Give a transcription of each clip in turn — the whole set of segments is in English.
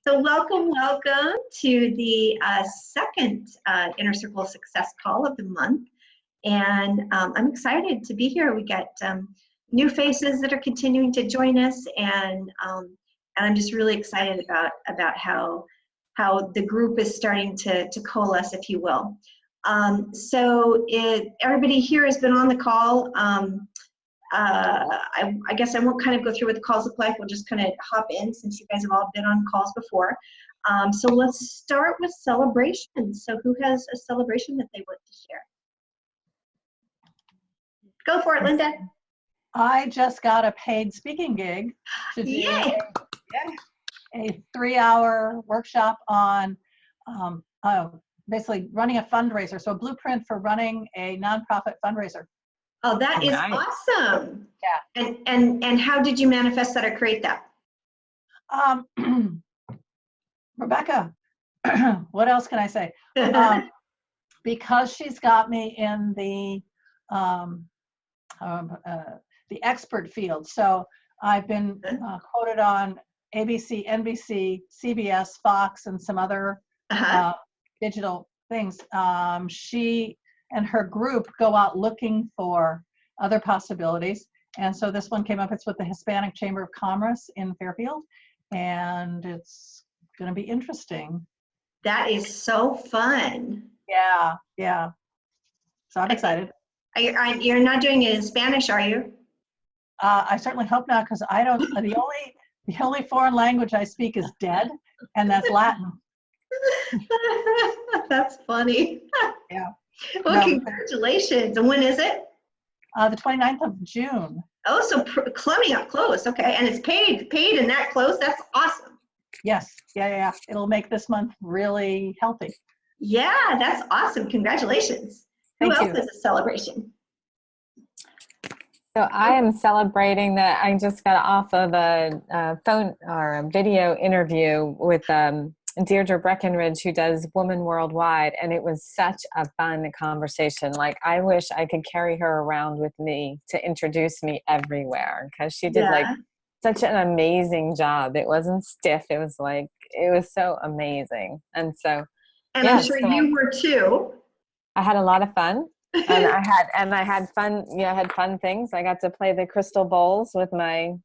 So welcome to the second Inner Circle Success Call of the month. And I'm excited to be here. We got new faces that are continuing to join us, and I'm just really excited about how the group is starting to coalesce, if you will. Everybody here has been on the call. I guess I won't kind of go through what the calls look like. We'll just kind of hop in since you guys have all been on calls before. So let's start with celebrations. So who has a celebration that they want to share? Go for it, Linda. I just got a paid speaking gig to do a 3-hour workshop on basically running a fundraiser. So a blueprint for running a nonprofit fundraiser. Oh, that is awesome. Yeah. And how did you manifest that or create that? Rebecca, what else can I say? Because she's got me in the expert field. So I've been quoted on ABC, NBC, CBS, Fox, and some other digital things. She and her group go out looking for other possibilities. And so this one came up. It's with the Hispanic Chamber of Commerce in Fairfield. And it's going to be interesting. That is so fun. Yeah. So I'm excited. You're not doing it in Spanish, are you? I certainly hope not, because I don't. The only foreign language I speak is dead, and that's Latin. That's funny. Yeah. Well, congratulations. And when is it? The 29th of June. Oh, so coming up close. Okay, and it's paid and that close. That's awesome. Yes. Yeah. It'll make this month really healthy. Yeah, that's awesome. Congratulations. Who else has a celebration? So I am celebrating that I just got off of a phone or a video interview with Deirdre Breckenridge, who does Woman Worldwide, and it was such a fun conversation. Like, I wish I could carry her around with me to introduce me everywhere, because she did like such an amazing job. It wasn't stiff. It was so amazing. And so, and I'm sure you were too. I had a lot of fun. And I had fun. I had fun things. I got to play the crystal bowls with my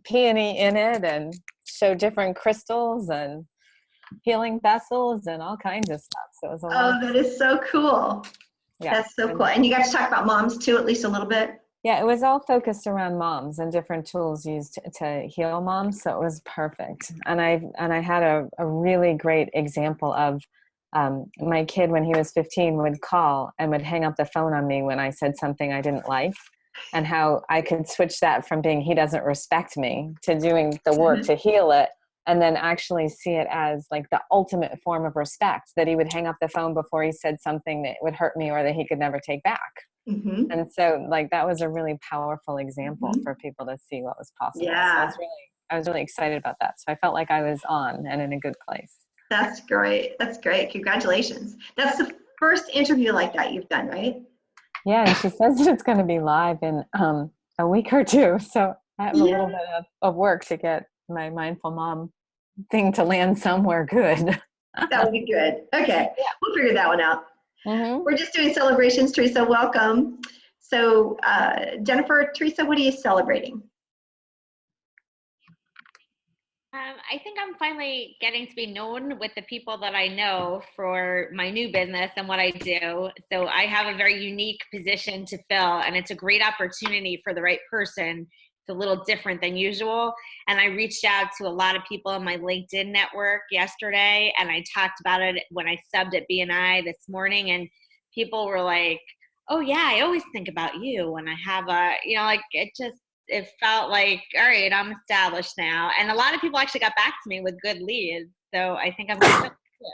peony in it, and show different crystals and healing vessels and all kinds of stuff. So it was a lot. Oh, that is so cool. Yeah, that's so cool. And you got to talk about moms too, at least a little bit. Yeah, it was all focused around moms and different tools used to heal moms. So it was perfect. And I had a really great example of my kid, when he was 15, would call and would hang up the phone on me when I said something I didn't like, and how I could switch that from being he doesn't respect me to doing the work to heal it, and then actually see it as like the ultimate form of respect, that he would hang up the phone before he said something that would hurt me or that he could never take back. And so that was a really powerful example for people to see what was possible. Yeah. So I was really excited about that. So I felt like I was on and in a good place. That's great. That's great. Congratulations. That's the first interview like that you've done, right? Yeah, and she says that it's going to be live in a week or two. So I have a little bit of work to get my Mindful Mom thing to land somewhere good. That would be good. Okay. We'll figure that one out. We're just doing celebrations. Teresa, welcome. So Jennifer, Teresa, what are you celebrating? I think I'm finally getting to be known with the people that I know for my new business and what I do. So I have a very unique position to fill, and it's a great opportunity for the right person. It's a little different than usual. And I reached out to a lot of people in my LinkedIn network yesterday, and I talked about it when I subbed at BNI this morning, and people were like, oh yeah, I always think about you when I have it felt like, all right, I'm established now. And a lot of people actually got back to me with good leads. So I think I'm going to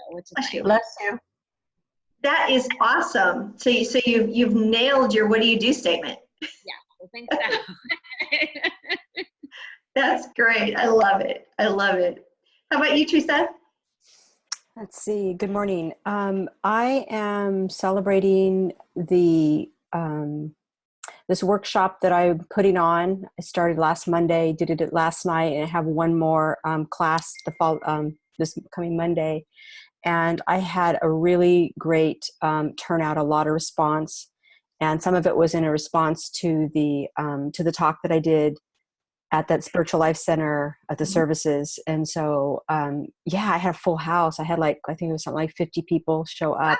which is nice. Bless you. That is awesome. So you've nailed your what do you do statement. Yeah, I think so. That's great. I love it. How about you, Teresa? Let's see. Good morning. I am celebrating the this workshop that I'm putting on. I started last Monday, did it last night, and I have one more class this coming Monday. And I had a really great turnout, a lot of response. And some of it was in a response to the talk that I did at that Spiritual Life Center at the services. And so, I had a full house. I had I think it was something like 50 people show up,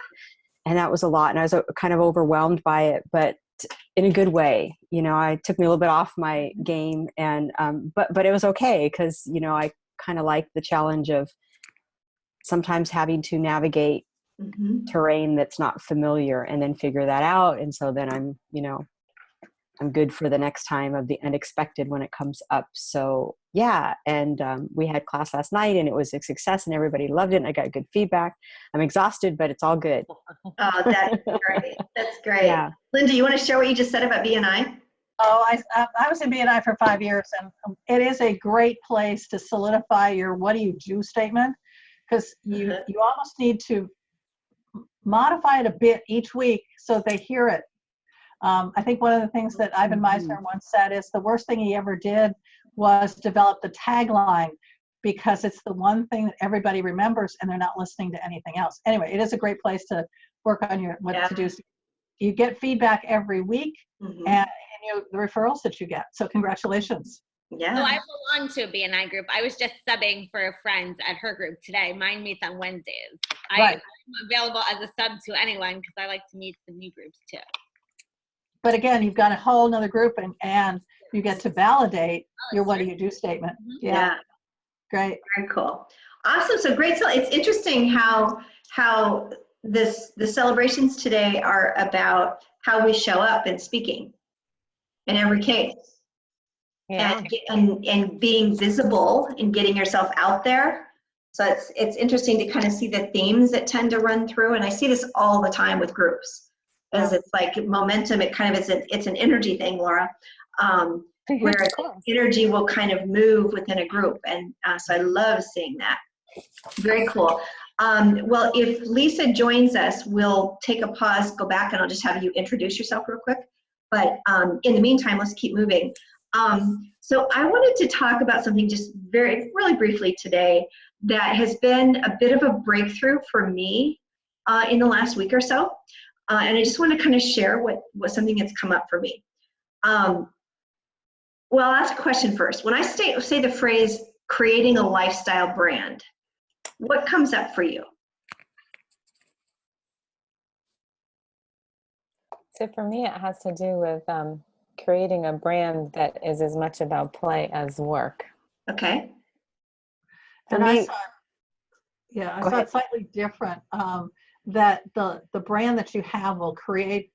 and that was a lot. And I was kind of overwhelmed by it, but in a good way. I took me a little bit off my game, and, but it was okay. Because, I kind of like the challenge of sometimes having to navigate terrain that's not familiar and then figure that out. And so then I'm good for the next time of the unexpected when it comes up. So and we had class last night, and it was a success, and everybody loved it, and I got good feedback. I'm exhausted, but it's all good. Oh, that's great. That's great. Yeah. Linda, you want to share what you just said about BNI? Oh, I was in BNI for 5 years, and it is a great place to solidify your "what do you do" statement, because you almost need to modify it a bit each week so they hear it. I think one of the things that Ivan Meisner once said is the worst thing he ever did was develop the tagline, because it's the one thing that everybody remembers and they're not listening to anything else. Anyway, it is a great place to work on your what to do. You get feedback every week, and the referrals that you get. So congratulations. Yeah. So I belong to a BNI group. I was just subbing for a friend at her group today. Mine meets on Wednesdays. Right. I'm available as a sub to anyone because I like to meet some new groups too. But again, you've got a whole nother group, and you get to validate your "what do you do" statement. Yeah. Great. Very cool. Awesome. So great. So it's interesting how the celebrations today are about how we show up in speaking in every case. Yeah. And being visible and getting yourself out there. So it's interesting to kind of see the themes that tend to run through. And I see this all the time with groups. As it's like momentum, it kind of is it's an energy thing, Laura, where energy will kind of move within a group. And so I love seeing that. Very cool. Well, if Lisa joins us, we'll take a pause, go back, and I'll just have you introduce yourself real quick. But in the meantime, let's keep moving. So I wanted to talk about something just really briefly today that has been a bit of a breakthrough for me in the last week or so. And I just want to kind of share what something that's come up for me. Well, I'll ask a question first. When I say the phrase creating a lifestyle brand, what comes up for you? So for me, it has to do with creating a brand that is as much about play as work. Okay. And I saw it slightly different. That the brand that you have will create,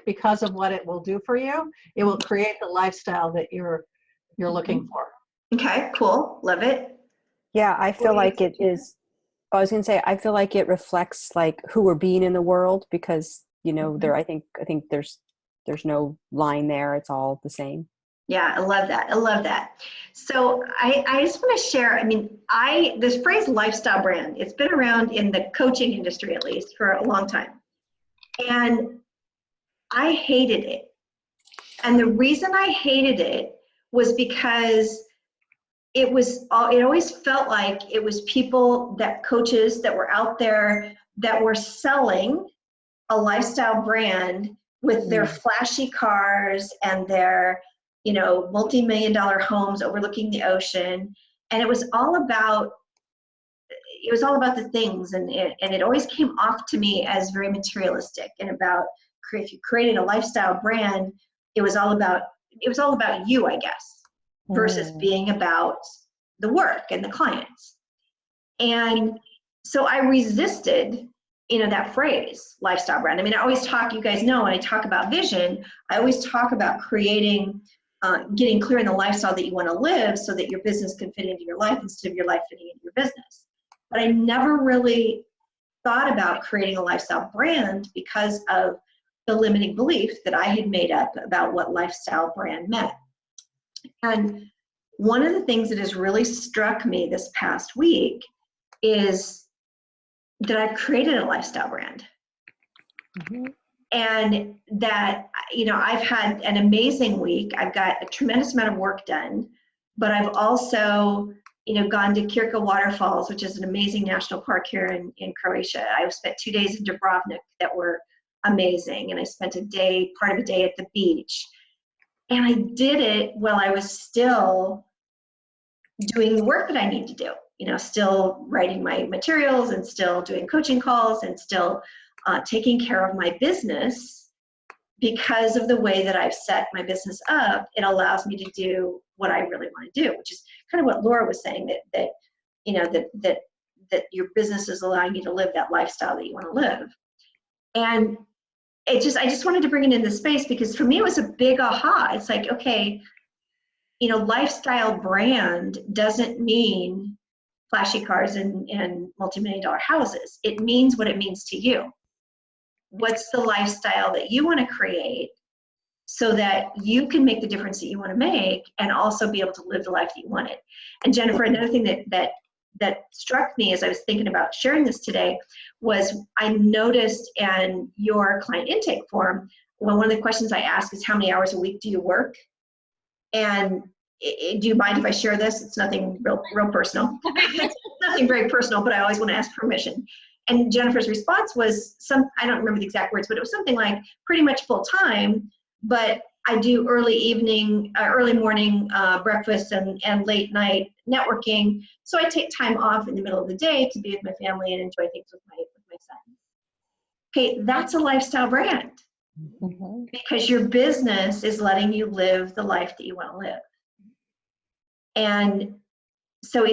because of what it will do for you, it will create the lifestyle that you're looking for. Okay, cool. Love it. Yeah, I feel like it is. I was going to say, I feel like it reflects like who we're being in the world, because I think there's no line there. It's all the same. Yeah, I love that. I love that. So I just want to share, this phrase lifestyle brand, it's been around in the coaching industry, at least, for a long time. And I hated it. And the reason I hated it was because it always felt like it was coaches that were out there that were selling a lifestyle brand with their flashy cars and their multi-million-dollar homes overlooking the ocean. And it was all about the things, and it always came off to me as very materialistic, and about if you created a lifestyle brand, it was all about you, I guess, versus being about the work and the clients. And so I resisted that phrase lifestyle brand. I always talk, you guys know, when I talk about vision, I always talk about creating getting clear in the lifestyle that you want to live so that your business can fit into your life instead of your life fitting into your business. But I never really thought about creating a lifestyle brand because of the limiting belief that I had made up about what lifestyle brand meant. And one of the things that has really struck me this past week is that I've created a lifestyle brand. and that, I've had an amazing week. I've got a tremendous amount of work done, but I've also, gone to Kirka Waterfalls, which is an amazing national park here in Croatia. I spent 2 days in Dubrovnik that were amazing, and I spent part of a day at the beach. And I did it while I was still doing the work that I need to do, still writing my materials and still doing coaching calls and still taking care of my business. Because of the way that I've set my business up, it allows me to do what I really want to do, which is kind of what Laura was saying, that your business is allowing you to live that lifestyle that you want to live. And I just wanted to bring it in this space, because for me, it was a big aha. It's like, okay, lifestyle brand doesn't mean flashy cars and multi-million-dollar houses. It means what it means to you. What's the lifestyle that you want to create so that you can make the difference that you want to make and also be able to live the life that you wanted? And Jennifer, another thing that struck me as I was thinking about sharing this today was I noticed in your client intake form, one of the questions I ask is, how many hours a week do you work? And do you mind if I share this? It's nothing real personal. It's nothing very personal, but I always want to ask permission. And Jennifer's response was I don't remember the exact words, but it was something like pretty much full time, but I do early morning breakfast and late night networking. So I take time off in the middle of the day to be with my family and enjoy things with my son. Okay, that's a lifestyle brand, because your business is letting you live the life that you want to live. And so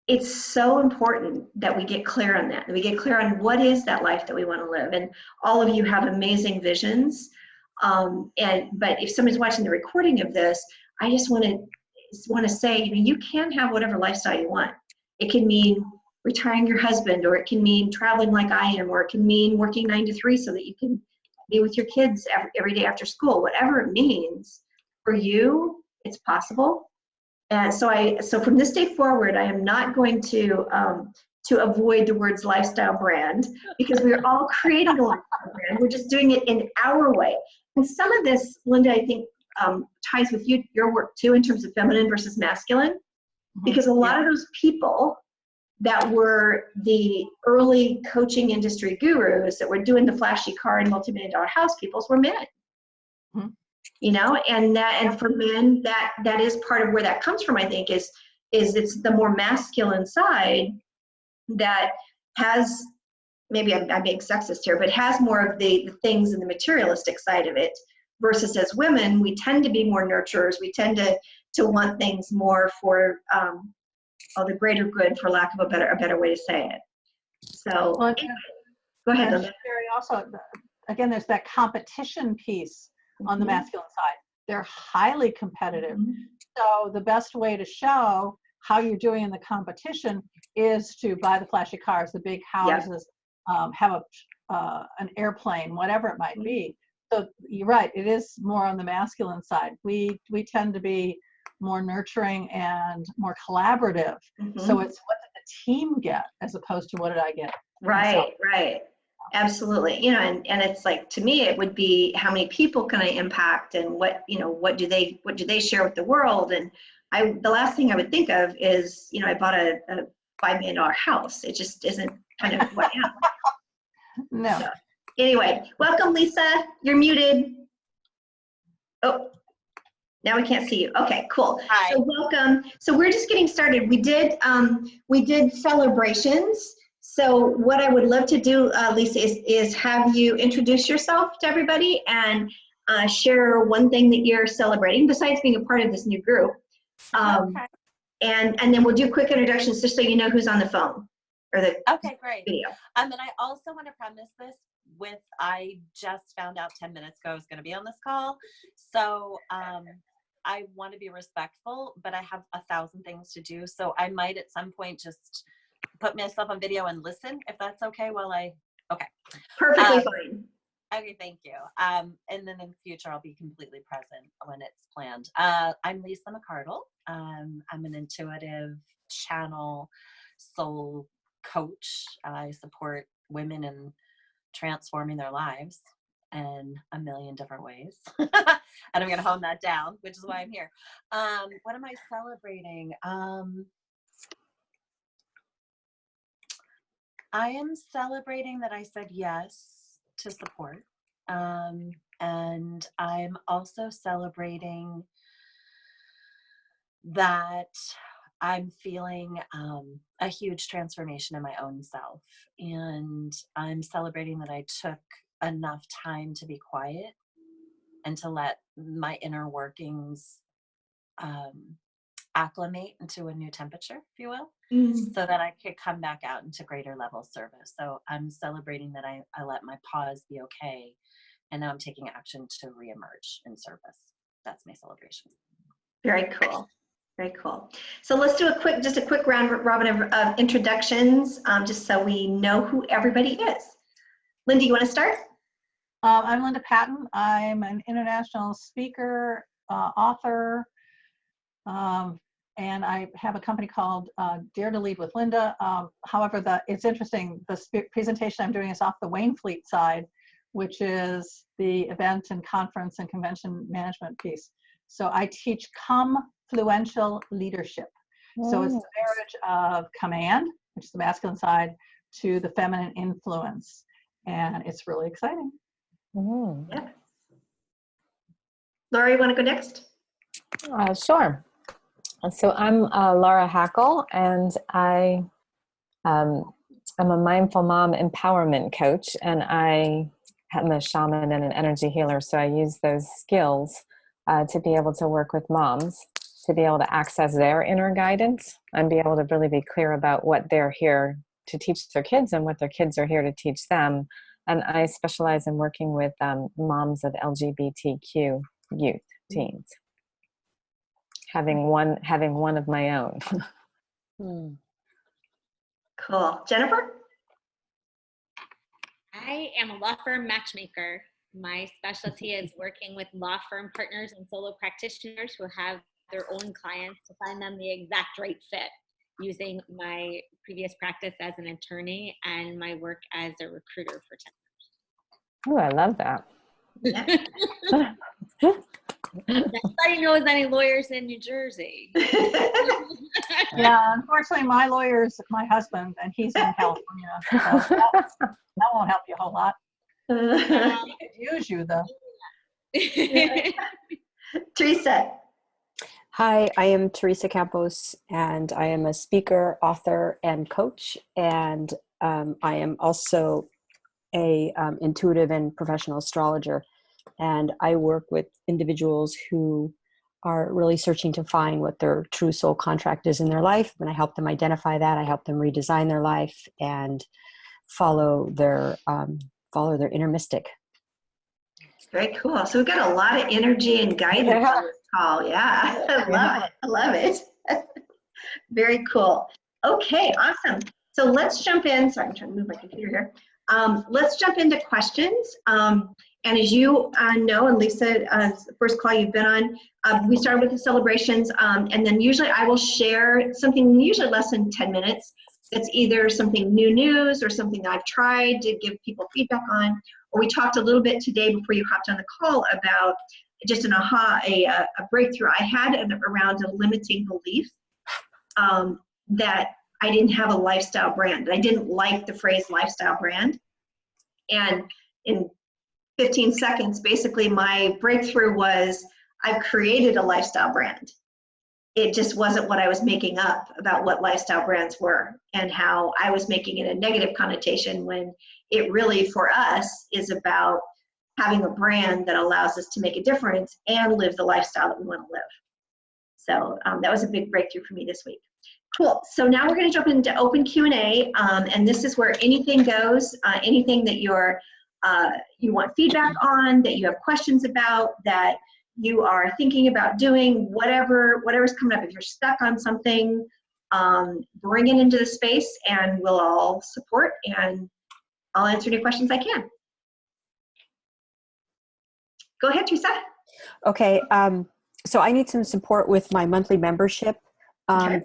it's so important that we get clear on that we get clear on what is that life that we want to live. And all of you have amazing visions. But if somebody's watching the recording of this, I just want to say, you can have whatever lifestyle you want. It can mean retiring your husband, or it can mean traveling like I am, or it can mean working 9 to 3 so that you can be with your kids every day after school. Whatever it means for you, it's possible. And so from this day forward, I am not going to avoid the words lifestyle brand, because we are all creating a lifestyle brand. We're just doing it in our way. And some of this, Linda, I think ties with your work too, in terms of feminine versus masculine, because a lot of those people that were the early coaching industry gurus that were doing the flashy car and multi-million-dollar house peoples were men. And for men, that is part of where that comes from, I think, is it's the more masculine side that has, maybe I'm being sexist here, but has more of the things and the materialistic side of it, versus as women, we tend to be more nurturers. We tend to want things more for the greater good, for lack of a better way to say it. So go ahead, Linda. Also, again, there's that competition piece on the masculine side. They're highly competitive. So the best way to show how you're doing in the competition is to buy the flashy cars, the big houses, have an airplane, whatever it might be. So you're right, it is more on the masculine side. We tend to be more nurturing and more collaborative. So it's what did the team get as opposed to what did I get? Right. Absolutely. And it's like, to me, it would be how many people can I impact, and what do they share with the world? And the last thing I would think of is, I bought a $5 million house. It just isn't kind of what I am. No. So, anyway, welcome, Lisa. You're muted. Oh, now we can't see you. Okay, cool. Hi. So welcome. So we're just getting started. We did celebrations. So what I would love to do, Lisa, is have you introduce yourself to everybody and share one thing that you're celebrating besides being a part of this new group. Okay. And then we'll do quick introductions just so you know who's on the phone or the Okay, great. video. And I also want to premise this with, I just found out 10 minutes ago I was going to be on this call. So I want to be respectful, but I have 1,000 things to do. So I might at some point just put myself on video and listen, if that's okay, okay. Perfectly fine. Okay, thank you. And then in the future, I'll be completely present when it's planned. I'm Lisa McCardle. I'm an intuitive channel soul coach. I support women in transforming their lives in a million different ways. And I'm going to hone that down, which is why I'm here. What am I celebrating? I am celebrating that I said yes to support. And I'm also celebrating that I'm feeling a huge transformation in my own self. And I'm celebrating that I took enough time to be quiet and to let my inner workings acclimate into a new temperature, if you will, so that I could come back out into greater level service. So I'm celebrating that I let my pause be okay. And now I'm taking action to reemerge in service. That's my celebration. Very cool. Very cool. So let's do just a quick round robin of introductions, just so we know who everybody is. Linda, you want to start? I'm Linda Patton. I'm an international speaker, author, and I have a company called Dare to Lead with Linda. However, it's interesting, the presentation I'm doing is off the Wainfleet side, which is the event and conference and convention management piece. So I teach confluential leadership. So it's the marriage of command, which is the masculine side, to the feminine influence. And it's really exciting. Yeah. Laura, you want to go next? Sure. So I'm Laura Hackle, and I am a mindful mom empowerment coach, and I am a shaman and an energy healer. So I use those skills to be able to work with moms, to be able to access their inner guidance and be able to really be clear about what they're here to teach their kids and what their kids are here to teach them. And I specialize in working with moms of LGBTQ youth teens. Having one of my own. Cool. Jennifer? I am a law firm matchmaker. My specialty is working with law firm partners and solo practitioners who have their own clients to find them the exact right fit, using my previous practice as an attorney and my work as a recruiter for 10 years. Oh, I love that. Nobody knows any lawyers in New Jersey. Yeah, unfortunately, my lawyer's my husband, and he's in California. So that won't help you a whole lot. He could use you, though. Teresa. Hi, I am Teresa Campos, and I am a speaker, author, and coach. And I am also a intuitive and professional astrologer. And I work with individuals who are really searching to find what their true soul contract is in their life. And I help them identify that. I help them redesign their life and follow their inner mystic. Very cool. So we've got a lot of energy and guidance on this call. Yeah, I love it. I love it. Very cool. Okay, awesome. So let's jump in. Sorry, I'm trying to move my computer here. Let's jump into questions. And as you know, and Lisa, the first call you've been on, we started with the celebrations, and then usually I will share something, usually less than 10 minutes. It's either something new news or something I've tried to give people feedback on, or we talked a little bit today before you hopped on the call about just an aha, a breakthrough I had around a limiting belief that I didn't have a lifestyle brand. I didn't like the phrase lifestyle brand. And in 15 seconds, basically my breakthrough was I've created a lifestyle brand. It just wasn't what I was making up about what lifestyle brands were and how I was making it a negative connotation when it really for us is about having a brand that allows us to make a difference and live the lifestyle that we want to live. So that was a big breakthrough for me this week. Cool. So now we're going to jump into open Q&A, and this is where anything goes, anything that you want feedback on, that you have questions about, that you are thinking about doing, whatever's coming up. If you're stuck on something, bring it into the space, and we'll all support, and I'll answer any questions I can. Go ahead, Teresa. Okay. So I need some support with my monthly membership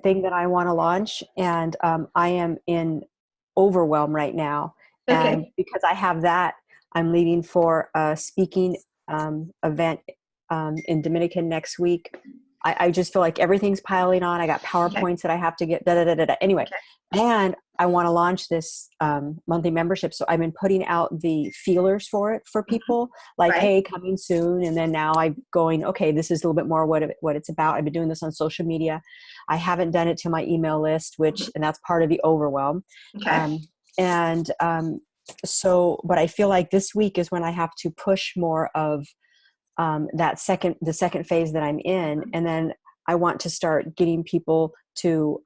thing that I want to launch, and I am in overwhelm right now. Okay. And because I have that, I'm leaving for a speaking event in Dominican next week. I just feel like everything's piling on. I got PowerPoints that I have to get, Anyway, and I want to launch this monthly membership. So I've been putting out the feelers for it for people, like, Right. hey, coming soon. And then now I'm going, okay, this is a little bit more what it's about. I've been doing this on social media. I haven't done it to my email list, and that's part of the overwhelm. Okay. But I feel like this week is when I have to push more of the second phase that I'm in, and then I want to start getting people to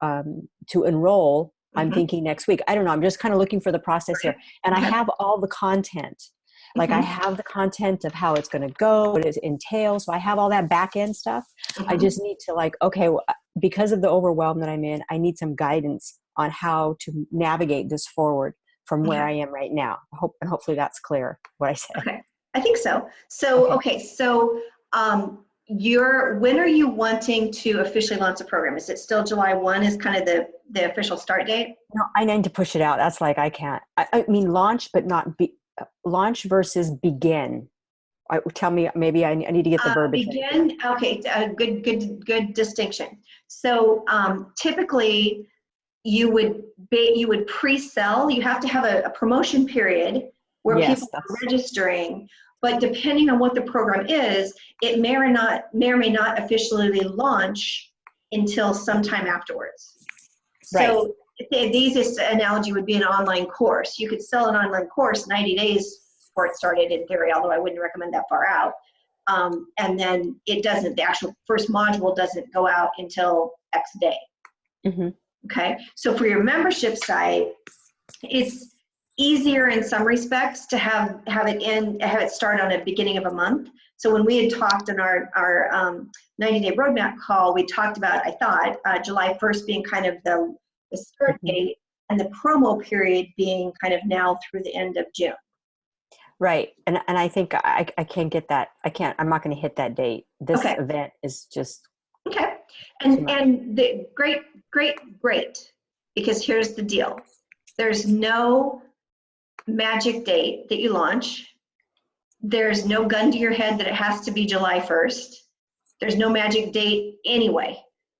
enroll. I'm thinking next week. I don't know. I'm just kind of looking for the process here, and I have all the content. Like I have the content of how it's going to go, what it entails. So I have all that back end stuff. I just need to because of the overwhelm that I'm in, I need some guidance on how to navigate this forward from where I am right now. Hopefully that's clear what I said. Okay. I think so. So, when are you wanting to officially launch the program? Is it still July 1 is kind of the official start date? No, I need to push it out. That's like, I can't, I mean, launch, but not launch versus begin. Tell me, maybe I need to get the verbiage. Begin. Okay. Good distinction. So, typically you would pre-sell. You have to have a promotion period where people are registering, but depending on what the program is, it may or may not officially launch until sometime afterwards. Right. So the easiest analogy would be an online course. You could sell an online course 90 days before it started in theory, although I wouldn't recommend that far out. And then the actual first module doesn't go out until X day. Okay. So for your membership site, it's easier in some respects to have it start on a beginning of a month. So when we had talked in our 90-day roadmap call, we talked about, I thought, July 1st being kind of the start date, and the promo period being kind of now through the end of June. Right. And I think I can't get that. I'm not going to hit that date. This event is just. Okay. And the great, because here's the deal. There's no magic date that you launch. There's no gun to your head that it has to be July 1st. There's no magic date anyway.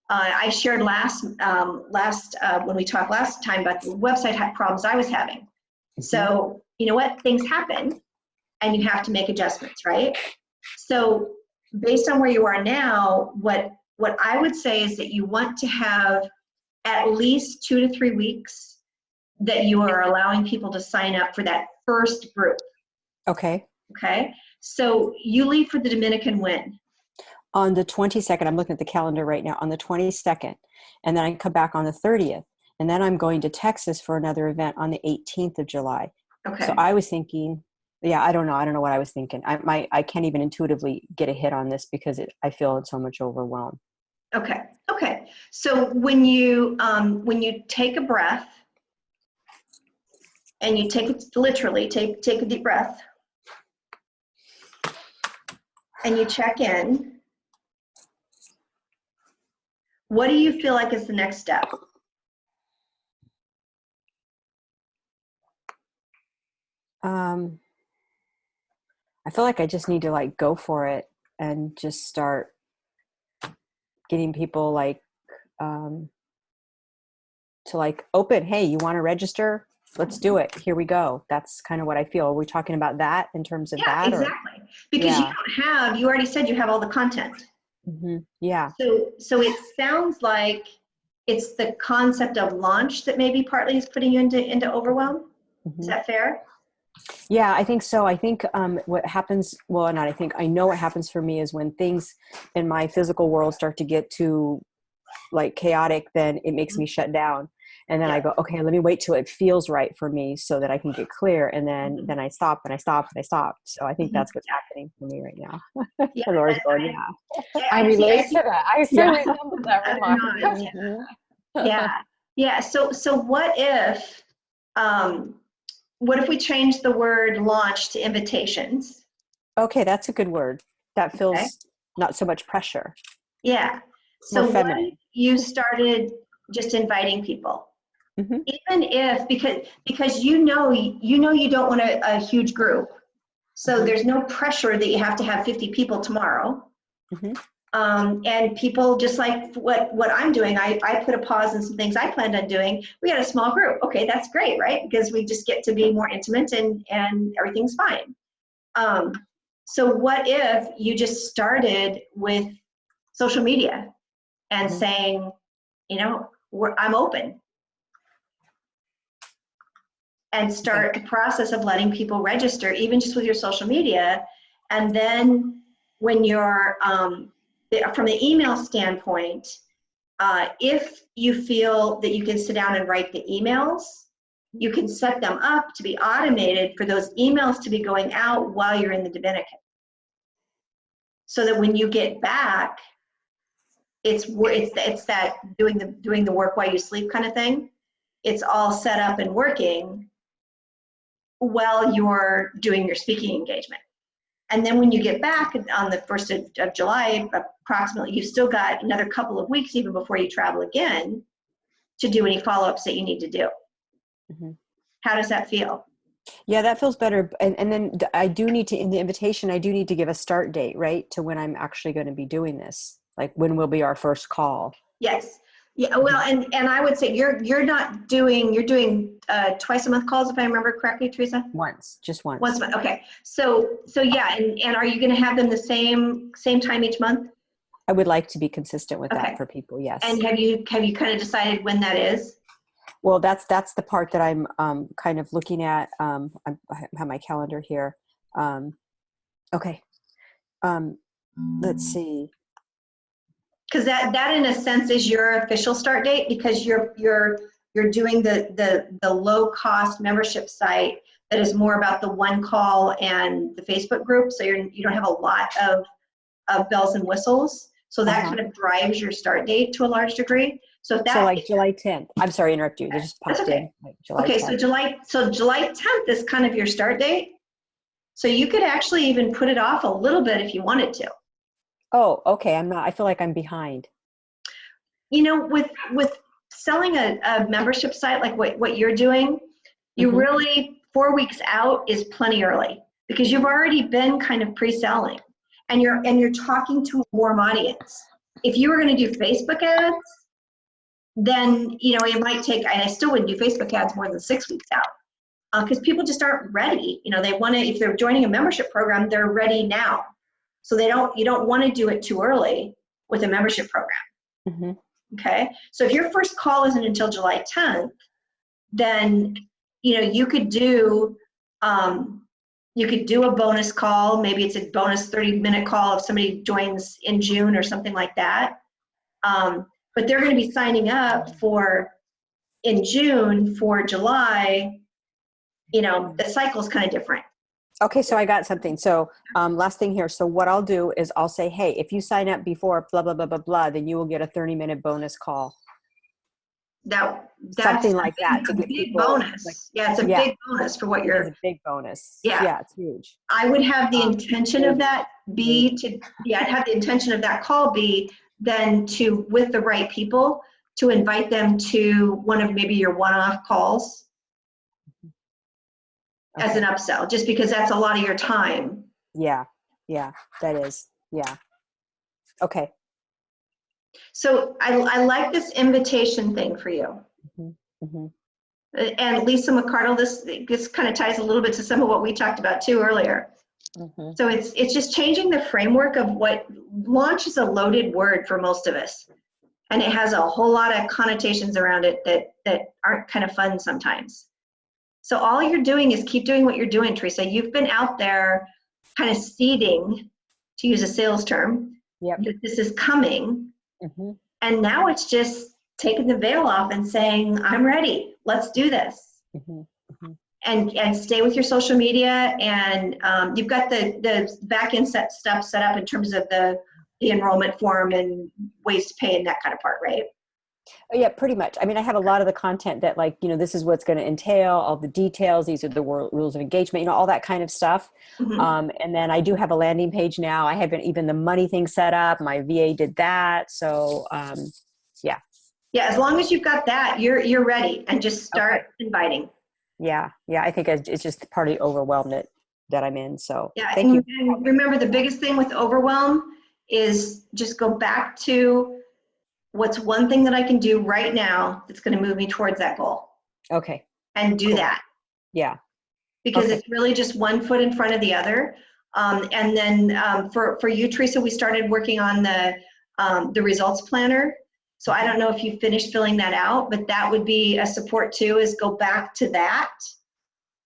I shared when we talked last time about the website problems I was having. So you know what? Things happen and you have to make adjustments, right? So based on where you are now, what I would say is that you want to have at least 2 to 3 weeks that you are allowing people to sign up for that first group. Okay. So you leave for the Dominican when? On the 22nd. I'm looking at the calendar right now. On the 22nd. And then I come back on the 30th. And then I'm going to Texas for another event on the 18th of July. Okay. So I was thinking, I don't know what I was thinking. I can't even intuitively get a hit on this because I feel so much overwhelmed. Okay. So when you take a breath, and you take it literally, take a deep breath, and you check in, what do you feel like is the next step? I feel like I just need to go for it and just start getting people to open. Hey, you want to register? Let's do it. Here we go. That's kind of what I feel. Are we talking about that in terms of that? Exactly. Because you already said you have all the content. Yeah. So it sounds like it's the concept of launch that maybe partly is putting you into overwhelm. Is that fair? Yeah, I think so. I think what happens, I know what happens for me is when things in my physical world start to get too chaotic, then it makes me shut down. And then I go, okay, let me wait till it feels right for me so that I can get clear. And then I stop and I stop and I stop. So I think that's what's happening for me right now. Laura's going, I relate to that. I so remember that remark. Yeah. So what if we change the word launch to invitations? Okay, that's a good word. That feels not so much pressure. Yeah. So what if you started just inviting people? Even if, because you know you don't want a huge group. So there's no pressure that you have to have 50 people tomorrow. And people, just like what I'm doing, I put a pause in some things I planned on doing. We had a small group. Okay, that's great, right? Because we just get to be more intimate and everything's fine. So what if you just started with social media and saying, I'm open, and start the process of letting people register, even just with your social media. And then when you're, from the email standpoint, if you feel that you can sit down and write the emails, you can set them up to be automated for those emails to be going out while you're in the Dominican. So that when you get back, it's that doing the work while you sleep kind of thing. It's all set up and working while you're doing your speaking engagement. And then when you get back on the 1st of July, approximately, you've still got another couple of weeks even before you travel again to do any follow-ups that you need to do. How does that feel? Yeah, that feels better. And then I do need to, in the invitation, I do need to give a start date, right? To when I'm actually going to be doing this. Like when will be our first call? Yes. Yeah, well, and I would say you're doing twice a month calls, if I remember correctly, Teresa? Just once. Once a month, okay. So yeah, and are you gonna have them the same time each month? I would like to be consistent with Okay. that for people, yes. And have you kind of decided when that is? Well, that's the part that I'm kind of looking at. I have my calendar here. Okay. Let's see. Because that in a sense is your official start date, because you're doing the low cost membership site that is more about the one call and the Facebook group. So you don't have a lot of bells and whistles. So that kind of drives your start date to a large degree. So like July 10th. I'm sorry to interrupt you. They just popped in. Like July 10th. So July 10th is kind of your start date. So you could actually even put it off a little bit if you wanted to. Oh, okay. I feel like I'm behind. With selling a membership site like what you're doing, you really, 4 weeks out is plenty early, because you've already been kind of pre-selling and you're talking to a warm audience. If you were going to do Facebook ads, then it might take, and I still wouldn't do Facebook ads more than 6 weeks out, because people just aren't ready. They want to, if they're joining a membership program, they're ready now. So you don't want to do it too early with a membership program. Okay. So if your first call isn't until July 10th, then, you could do a bonus call. Maybe it's a bonus 30-minute call if somebody joins in June or something like that. But they're going to be signing up in June for July. The cycle's kind of different. Okay, so I got something. So last thing here. So what I'll do is I'll say, hey, if you sign up before blah, blah, blah, blah, blah, then you will get a 30-minute bonus call. That's something like that. It's a big bonus. It's a big bonus for what you're. It's a big bonus. Yeah. Yeah, it's huge. I would have the intention of that I'd have the intention of that call be then to, with the right people, to invite them to one of maybe your one-off calls. Okay. As an upsell, just because that's a lot of your time. Yeah, that is. Yeah. Okay. So I like this invitation thing for you. And Lisa McCardle, this kind of ties a little bit to some of what we talked about too earlier. So it's just changing the framework of what launch is. A loaded word for most of us, and it has a whole lot of connotations around it that aren't kind of fun sometimes. So all you're doing is keep doing what you're doing, Teresa. You've been out there kind of seeding, to use a sales term, that this is coming. And now it's just taking the veil off and saying, I'm ready. Let's do this. And stay with your social media. And you've got the back-end stuff set up in terms of the enrollment form and ways to pay and that kind of part, right? Yeah, pretty much. I mean, I have a lot of the content that this is what's going to entail, all the details. These are the rules of engagement, all that kind of stuff. And then I do have a landing page now. I haven't even the money thing set up. My VA did that. So yeah. Yeah, as long as you've got that, you're ready, and just start inviting. Yeah. I think it's just part of the overwhelm that I'm in. So Yeah, thank you. and remember, the biggest thing with overwhelm is just go back to what's one thing that I can do right now that's going to move me towards that goal, Okay. and do Cool. that. Yeah. Because Okay. it's really just one foot in front of the other. And then for you, Teresa, we started working on the results planner. So I don't know if you finished filling that out, but that would be a support too, is go back to that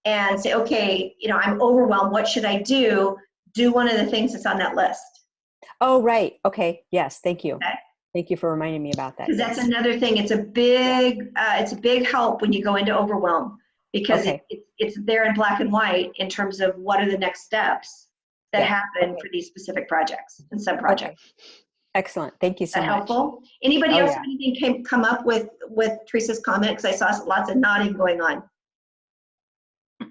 and say, okay, I'm overwhelmed. What should I do? Do one of the things that's on that list. Oh, right. Okay. Yes. Thank you. Okay. Thank you for reminding me about that. Because that's Yes. another thing. It's a big help when you go into overwhelm, because Okay. it's there in black and white in terms of what are the next steps that Yeah. happen Okay. for these specific projects and sub-projects. Okay. Excellent. Thank you Is so that much. helpful? Anybody Oh, else yeah. have anything come up with Teresa's comment? Because I saw lots of nodding going on.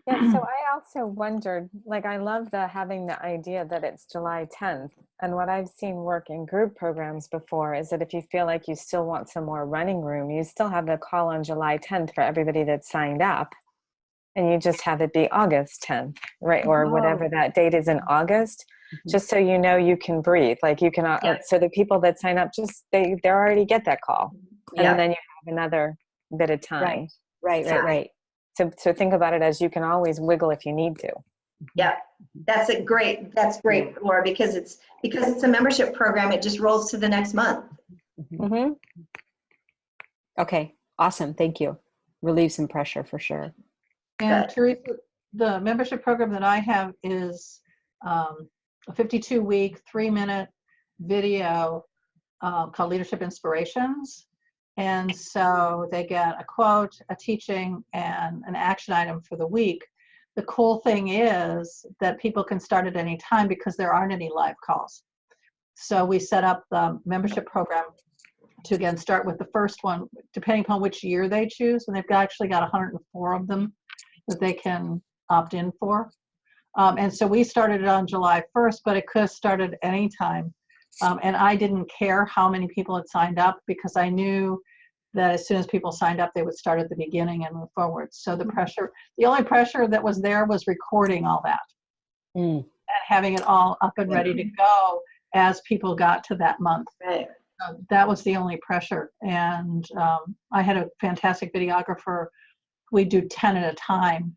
Yeah, so I also wondered, like, I love having the idea that it's July 10th. And what I've seen work in group programs before is that if you feel like you still want some more running room, you still have the call on July 10th for everybody that's signed up. And you just have it be August 10th, right? Or whatever that date is in August, just so you know you can breathe. Like you can, so the people that sign up, just they already get that call. Yeah. And then you have another bit of time. Right. So think about it as you can always wiggle if you need to. Yeah, that's great, Laura, because it's a membership program. It just rolls to the next month. Mm-hmm. Okay. Awesome. Thank you. Relieve some pressure for sure. And Teresa, the membership program that I have is a 52-week, 3-minute video called Leadership Inspirations. And so they get a quote, a teaching, and an action item for the week. The cool thing is that people can start at any time because there aren't any live calls. So we set up the membership program to, again, start with the first one, depending upon which year they choose. And they've actually got 104 of them that they can opt in for. And so we started it on July 1st, but it could have started anytime. And I didn't care how many people had signed up because I knew that as soon as people signed up, they would start at the beginning and move forward. So the only pressure that was there was recording all that and having it all up and ready to go as people got to that month. Right. That was the only pressure. And I had a fantastic videographer. We do 10 at a time.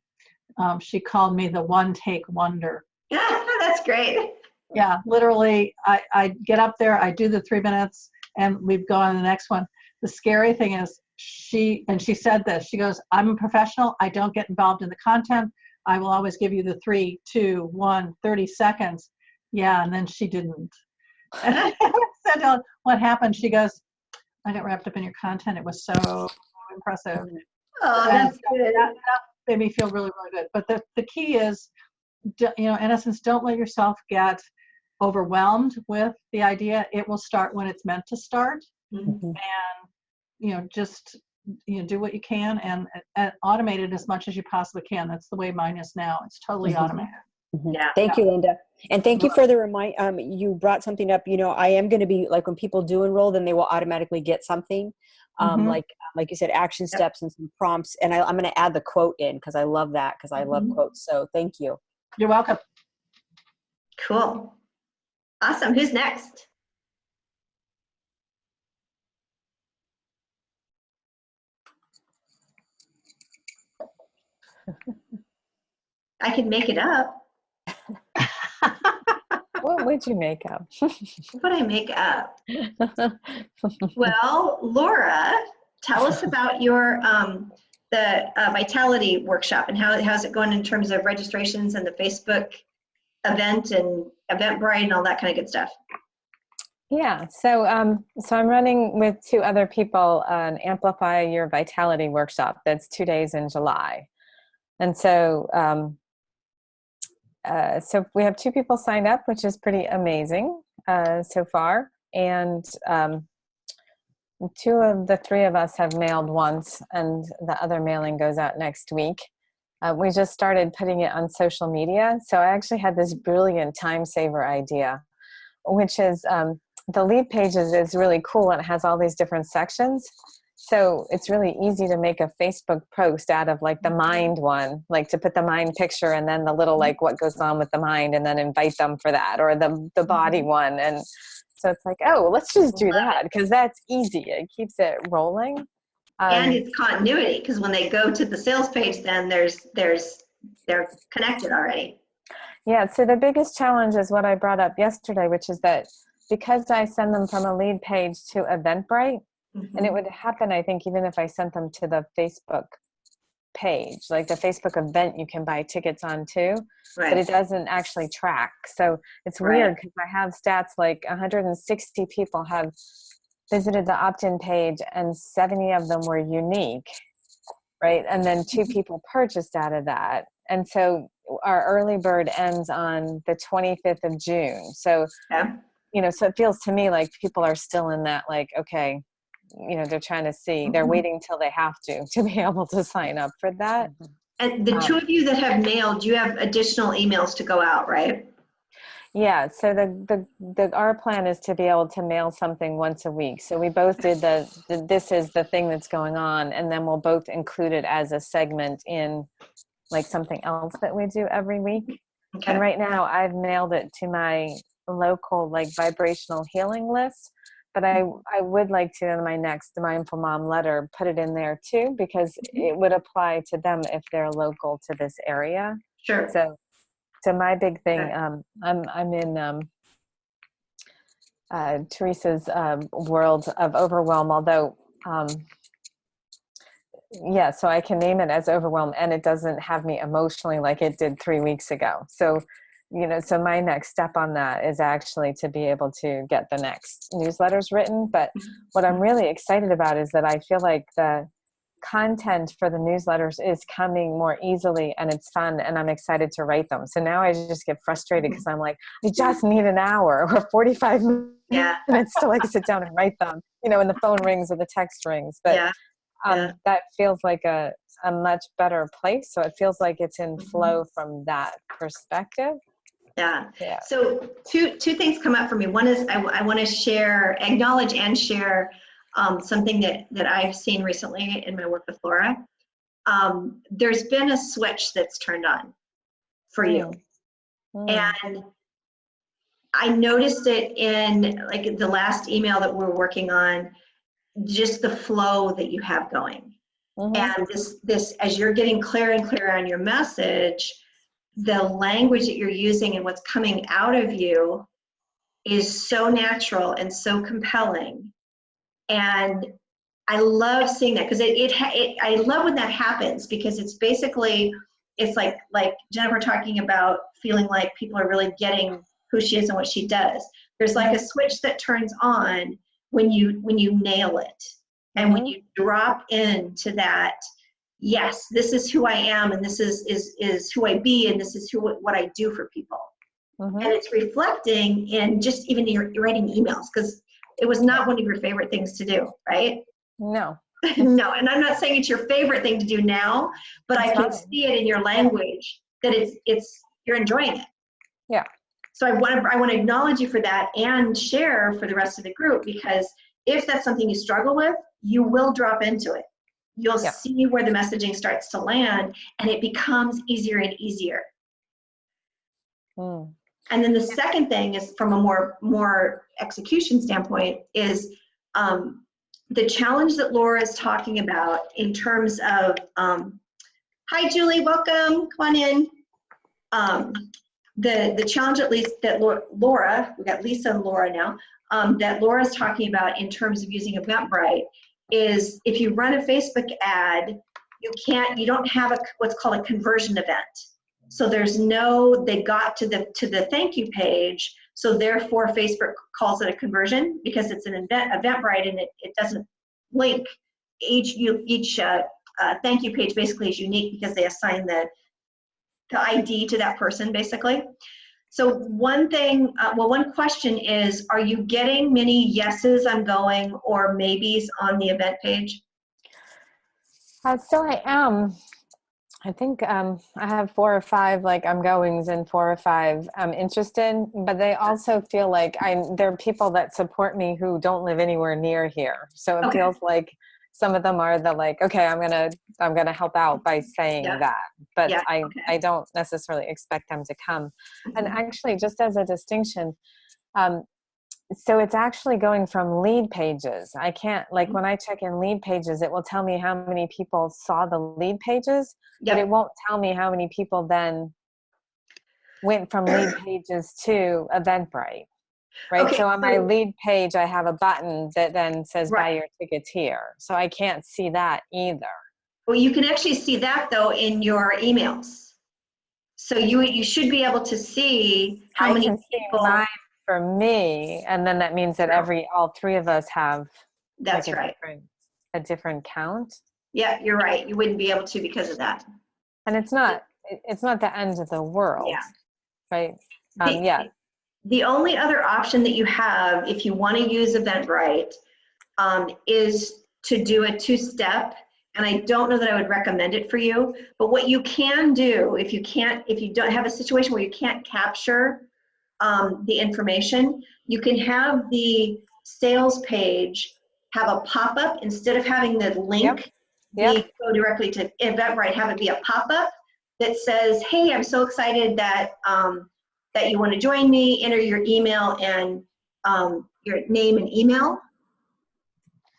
She called me the one-take wonder. That's great. Yeah, literally, I get up there, I do the 3 minutes, and we've gone on the next one. The scary thing is she said this, she goes, I'm a professional, I don't get involved in the content. I will always give you the 3, 2, 1, 30 seconds. Yeah, and then she didn't. And I said, what happened? She goes, I got wrapped up in your content. It was so impressive. Oh, that's good. That made me feel really, really good. But the key is, in essence, don't let yourself get overwhelmed with the idea. It will start when it's meant to start. Mhm. And just do what you can and automate it as much as you possibly can. That's the way mine is now. It's totally automated. Yeah. Thank you, Linda. And thank you for the you brought something up. I am going to be, like, when people do enroll, then they will automatically get something like you said, action steps and some prompts. And I'm going to add the quote in because I love that, because I love quotes. So thank you. You're welcome. Cool. Awesome. Who's next? I can make it up. What would you make up? What would I make up? Well, Laura, tell us about your the Vitality workshop and how's it going in terms of registrations and the Facebook event and Eventbrite and all that kind of good stuff. Yeah, so I'm running with 2 other people an Amplify Your Vitality workshop that's 2 days in July. And so so we have 2 people signed up, which is pretty amazing so far. And 2 of the 3 of us have mailed once, and the other mailing goes out next week. We just started putting it on social media. So I actually had this brilliant time saver idea, which is the lead pages is really cool. And it has all these different sections. So it's really easy to make a Facebook post out of like the mind one, like to put the mind picture and then the little like what goes on with the mind and then invite them for that, or the body one. And so it's like, oh, let's just do that because that's easy. It keeps it rolling. And it's continuity because when they go to the sales page, then they're connected already. Yeah, so the biggest challenge is what I brought up yesterday, which is that because I send them from a lead page to Eventbrite, and it would happen, I think, even if I sent them to the Facebook page, like the Facebook event you can buy tickets on too, but it doesn't actually track. So it's weird because I have stats like 160 people have visited the opt-in page and 70 of them were unique, right? And then 2 people purchased out of that. And so our early bird ends on the 25th of June. So, you know, so it feels to me like people are still in that, like, okay, you know, they're trying to see, they're waiting till they have to be able to sign up for that. And the 2 of you that have mailed, you have additional emails to go out, right? Yeah. So our plan is to be able to mail something once a week. So we both did this is the thing that's going on. And then we'll both include it as a segment in like something else that we do every week. Okay. And right now I've mailed it to my local like vibrational healing list, but I would like to in my next Mindful Mom letter put it in there too, because it would apply to them if they're local to this area. Sure. So my big thing, I'm in Teresa's world of overwhelm, although yeah, so I can name it as overwhelm and it doesn't have me emotionally like it did 3 weeks ago. So, you know, so my next step on that is actually to be able to get the next newsletters written. But what I'm really excited about is that I feel like the content for the newsletters is coming more easily and it's fun and I'm excited to write them. So now I just get frustrated because I'm like, I just need an hour or 45 minutes to like sit down and write them, you know, when the phone rings or the text rings. But that feels like a much better place. So it feels like it's in flow from that perspective. Yeah. So two things come up for me. One is I want to acknowledge and share something that I've seen recently in my work with Laura. There's been a switch that's turned on for you. And I noticed it in like the last email that we're working on, just the flow that you have going. And this, as you're getting clearer and clearer on your message, the language that you're using and what's coming out of you is so natural and so compelling. And I love seeing that because I love when that happens because it's basically, it's like Jennifer talking about feeling like people are really getting who she is and what she does. There's like a switch that turns on when you nail it. And when you drop into that, yes, this is who I am and this is who I be and this is what I do for people. And it's reflecting in just even your writing emails because it was not one of your favorite things to do, right? No. No, and I'm not saying it's your favorite thing to do now, but I can see it in your language that you're enjoying it. Yeah. So I want to acknowledge you for that and share for the rest of the group because if that's something you struggle with, you will drop into it. You'll see where the messaging starts to land and it becomes easier and easier. And then the second thing is from a more execution standpoint is the challenge that Laura is talking about in terms of, hi Julie, welcome, come on in. The challenge at least that Laura, we got Lisa and Laura now, that Laura is talking about in terms of using Eventbrite is if you run a Facebook ad, you don't have what's called a conversion event. So they got to the thank you page, so therefore Facebook calls it a conversion because it's an Eventbrite and it doesn't link. Each thank you page basically is unique because they assign the ID to that person basically. So one question is, are you getting many yeses, I'm going, or maybes on the event page? So I am. I think I have 4 or 5 like I'm goings and 4 or 5 I'm interested, but they also feel like there are people that support me who don't live anywhere near here. So it feels like some of them are the like, okay, I'm gonna help out by saying Yeah. that, but Yeah, I okay. I don't necessarily expect them to come. And Mhm. actually, just as a distinction, um, so it's actually going from lead pages. I can't, like when I check in lead pages, it will tell me how many people saw the lead pages, but it Yep. won't tell me how many people then went from lead pages to Eventbrite, right? Okay, So on my so, lead page, I have a button that then says buy right. your tickets here. So I can't see that either. Well, you can actually see that though in your emails. So you should be able to see how I many can see people. mine for me, and then that means that all three of us have like That's right. a different count. Yeah, you're right. You wouldn't be able to because of that. And it's not the end of the world, Yeah. right? The, Yeah. the only other option that you have if you want to use Eventbrite is to do a two-step. And I don't know that I would recommend it for you, but what you can do if you don't have a situation where you can't capture the information, you can have the sales page have a pop-up instead of having the link go directly to Eventbrite, have it be a pop-up that says, hey, I'm so excited that that you want to join me, enter your email and your name and email.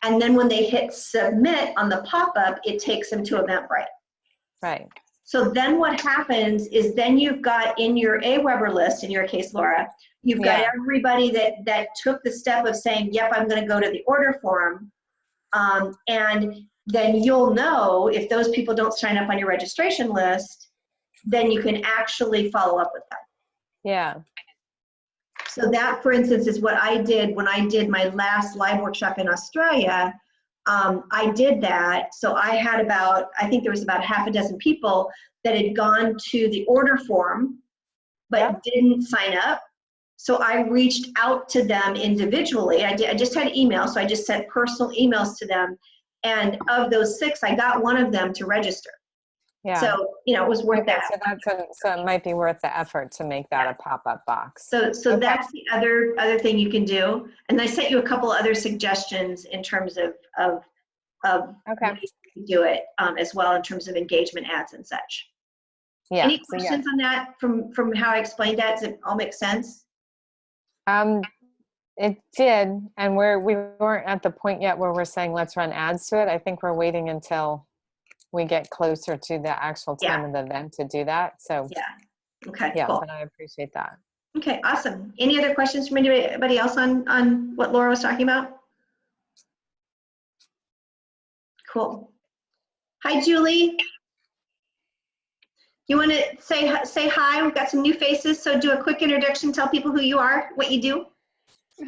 And then when they hit submit on the pop-up, it takes them to Eventbrite. Right. So then what happens is then you've got in your AWeber list, in your case, Laura, you've got everybody that took the step of saying, yep, I'm going to go to the order form. And then you'll know if those people don't sign up on your registration list, then you can actually follow up with them. Yeah. So that, for instance, is what I did when I did my last live workshop in Australia. I did that. So I had I think there was about half a dozen people that had gone to the order form, but didn't sign up. So I reached out to them individually. I just had email, so I just sent personal emails to them. And of those 6, I got one of them to register. Yeah. So, it was worth that. So it might be worth the effort to make that a pop-up box. So that's the other thing you can do. And I sent you a couple other suggestions in terms of ways to do it as well in terms of engagement ads and such. Yeah. Any questions on that from how I explained that? Does it all make sense? It did, and we weren't at the point yet where we're saying let's run ads to it. I think we're waiting until we get closer to the actual time of the event to do that. So okay, yeah, cool. but I appreciate that. Okay, awesome. Any other questions from anybody else on what Laura was talking about? Cool. Hi, Julie. You want to say hi? We've got some new faces, so do a quick introduction. Tell people who you are, what you do.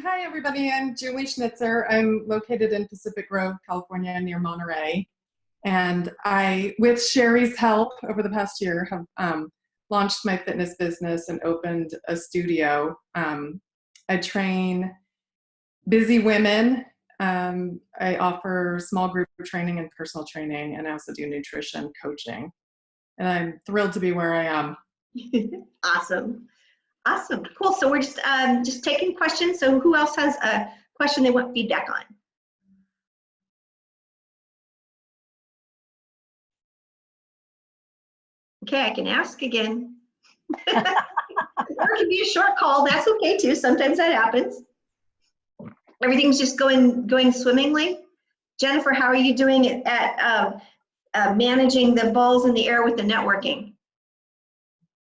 Hi, everybody. I'm Julie Schnitzer. I'm located in Pacific Grove, California, near Monterey. And I, with Sherry's help over the past year, have launched my fitness business and opened a studio. I train busy women. I offer small group training and personal training, and I also do nutrition coaching. And I'm thrilled to be where I am. Awesome. Awesome. Cool. So we're just taking questions. So who else has a question they want feedback on? Okay, I can ask again. Or it can be a short call. That's okay too. Sometimes that happens. Everything's just going swimmingly. Jennifer, how are you doing at managing the balls in the air with the networking?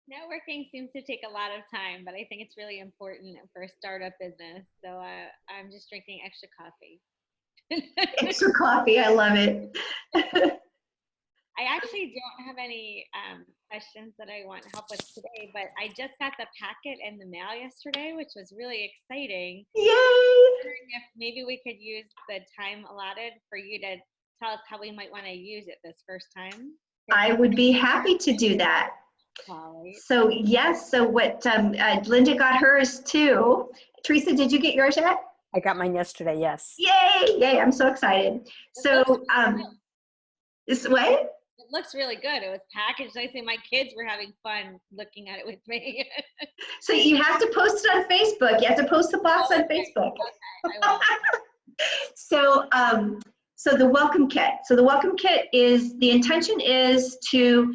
Networking seems to take a lot of time, but I think it's really important for a startup business. So I'm just drinking extra coffee. Extra coffee, I love it. I actually don't have any questions that I want help with today, but I just got the packet in the mail yesterday, which was really exciting. Yay! I'm wondering if maybe we could use the time allotted for you to tell us how we might want to use it this first time. I would be happy to do that. Right. So yes, so what Linda got hers too. Teresa, did you get yours yet? I got mine yesterday, yes. Yay, yay, I'm so excited. So this way? It looks really good. It was packaged nicely. My kids were having fun looking at it with me. So you have to post it on Facebook. You have to post the box on Facebook. Okay, I will. So the welcome kit. So the welcome kit is, the intention is to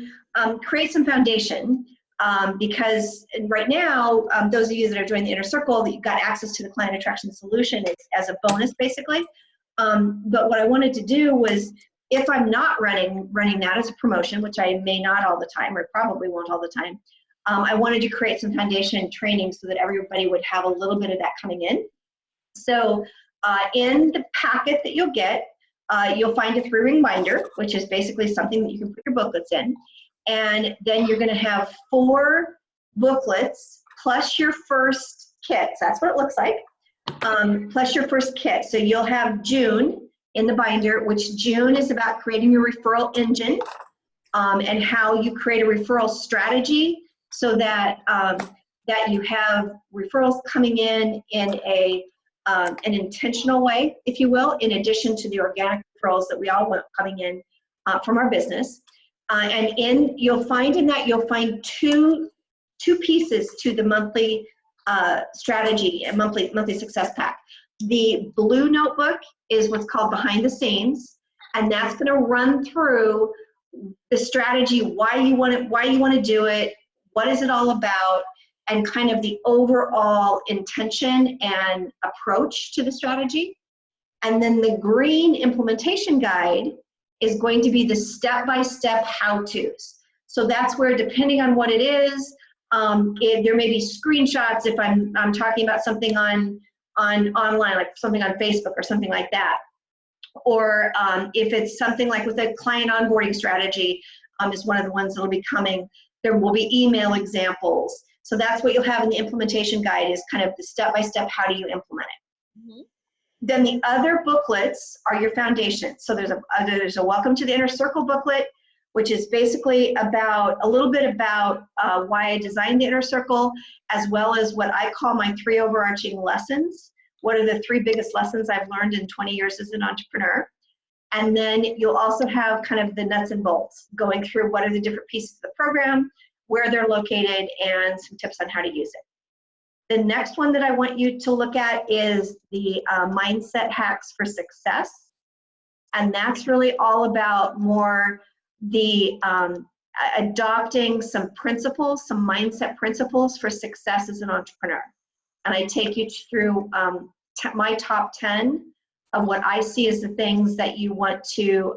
create some foundation because right now, those of you that are joining the Inner Circle, you've got access to the client attraction solution as a bonus basically. But what I wanted to do was, if I'm not running that as a promotion, which I may not all the time, or probably won't all the time, I wanted to create some foundation training so that everybody would have a little bit of that coming in. So in the packet that you'll get, you'll find a 3-ring binder, which is basically something that you can put your booklets in. And then you're going to have 4 booklets plus your first kit. So that's what it looks like, plus your first kit. So you'll have June in the binder, which June is about creating your referral engine and how you create a referral strategy so that that you have referrals coming in an intentional way, if you will, in addition to the organic referrals that we all want coming in from our business. And you'll find two pieces to the monthly strategy and monthly success pack. The blue notebook is what's called behind the scenes, and that's going to run through the strategy, why you want to do it, what is it all about, and kind of the overall intention and approach to the strategy. And then the green implementation guide is going to be the step-by-step how-tos. So that's where, depending on what it is, there may be screenshots if I'm talking about something on online, like something on Facebook or something like that. Or if it's something like with a client onboarding strategy, is one of the ones that will be coming. There will be email examples. So that's what you'll have in the implementation guide, is kind of the step-by-step, how do you implement it. Mm-hmm. Then the other booklets are your foundation. So there's a Welcome to the Inner Circle booklet, which is basically a little bit about why I designed the Inner Circle, as well as what I call my 3 overarching lessons. What are the 3 biggest lessons I've learned in 20 years as an entrepreneur? And then you'll also have kind of the nuts and bolts, going through what are the different pieces of the program, where they're located, and some tips on how to use it. The next one that I want you to look at is the Mindset Hacks for Success. And that's really all about more the adopting some principles, some mindset principles for success as an entrepreneur. And I take you through my top 10 of what I see as the things that you want to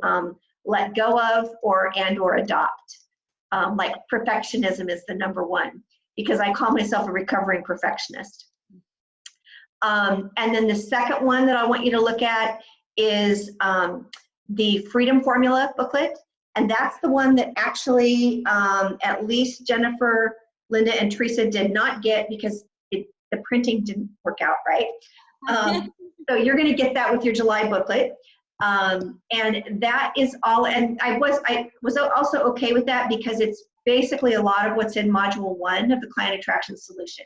let go of or adopt. Like perfectionism is the number 1, because I call myself a recovering perfectionist. And then the second one that I want you to look at is the Freedom Formula booklet. And that's the one that actually at least Jennifer, Linda, and Teresa did not get, because the printing didn't work out right. So you're going to get that with your July booklet. And that is all. And I was also okay with that, because it's basically a lot of what's in module 1 of the client attraction solution.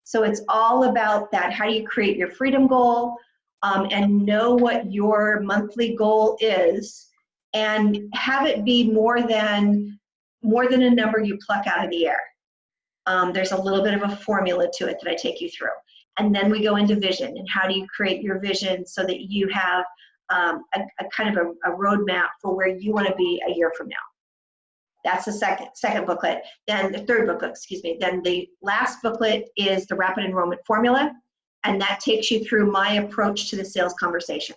So it's all about that. How do you create your freedom goal and know what your monthly goal is, and have it be more than a number you pluck out of the air. There's a little bit of a formula to it that I take you through. And then we go into vision, and how do you create your vision so that you have a kind of a roadmap for where you want to be a year from now. That's the second booklet. Then the third booklet, excuse me. Then the last booklet is the Rapid Enrollment Formula, and that takes you through my approach to the sales conversation.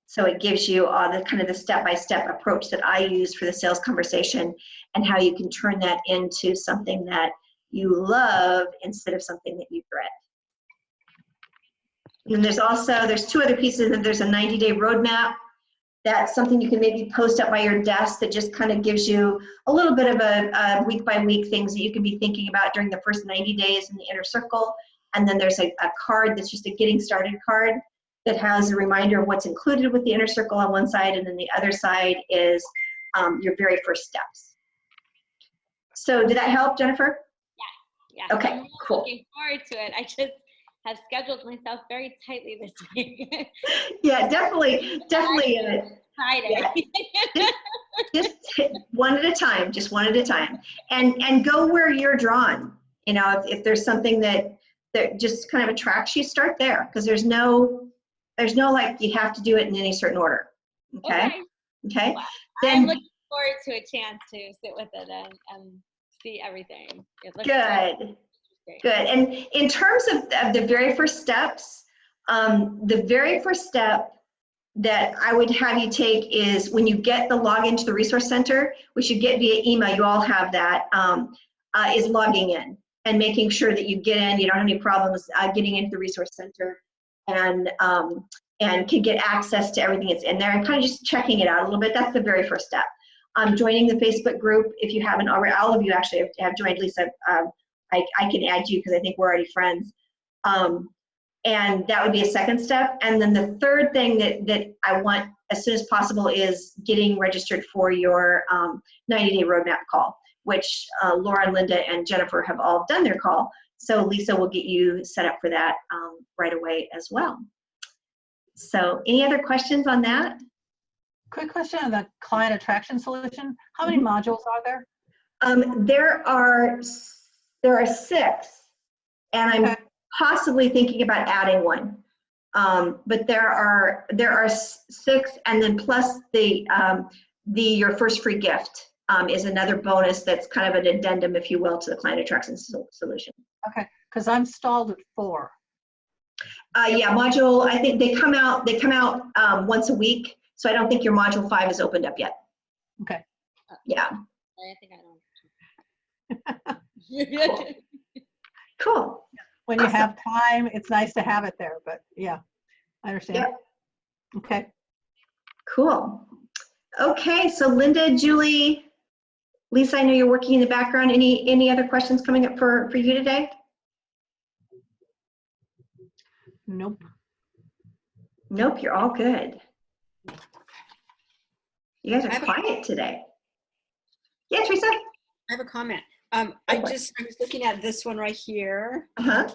So it gives you the kind of the step-by-step approach that I use for the sales conversation, and how you can turn that into something that you love instead of something that you dread. And there's 2 other pieces. There's a 90-day roadmap. That's something you can maybe post up by your desk that just kind of gives you a little bit of a week-by-week things that you can be thinking about during the first 90 days in the Inner Circle. And then there's a card that's just a getting started card that has a reminder of what's included with the Inner Circle on one side, and then the other side is your very first steps. So did that help, Jennifer? Yeah. Okay, I'm really cool. looking forward to it. I just have scheduled myself very tightly this week. Yeah, definitely. Friday. Yeah. Just one at a time, and go where you're drawn. You know, if there's something that just kind of attracts you, start there, because there's no There's no like you have to do it in any certain order. Okay. Okay. Well, Then I'm looking forward to a chance to sit with it and see everything. It looks good. great. Good. And in terms of the very first steps, the very first step that I would have you take is when you get the login to the Resource Center, which you get via email, you all have that, is logging in and making sure that you get in, you don't have any problems getting into the Resource Center and can get access to everything that's in there and kind of just checking it out a little bit. That's the very first step. Joining the Facebook group, if you haven't already, all of you actually have joined. Lisa, I can add you because I think we're already friends. And that would be a second step. And then the third thing that I want as soon as possible is getting registered for your 90-day roadmap call, which Laura and Linda and Jennifer have all done their call. So Lisa will get you set up for that right away as well. So any other questions on that? Quick question on the client attraction solution. How many modules are there? There are 6, and I'm possibly thinking about adding one. But there are 6, and then plus the your first free gift is another bonus that's kind of an addendum, if you will, to the client attraction solution. Okay, because I'm stalled at 4. Yeah, module. I think they come out once a week, so I don't think your module 5 is opened up yet. Okay. Yeah. I think I don't. Cool. When you have time, it's nice to have it there, but yeah, I understand. Yep. Okay. Cool. Okay, so Linda, Julie, Lisa, I know you're working in the background. Any other questions coming up for you today? Nope. Nope, you're all good. You guys are quiet today. Yeah, Teresa? I have a comment. I was looking at this one right here. Uh-huh.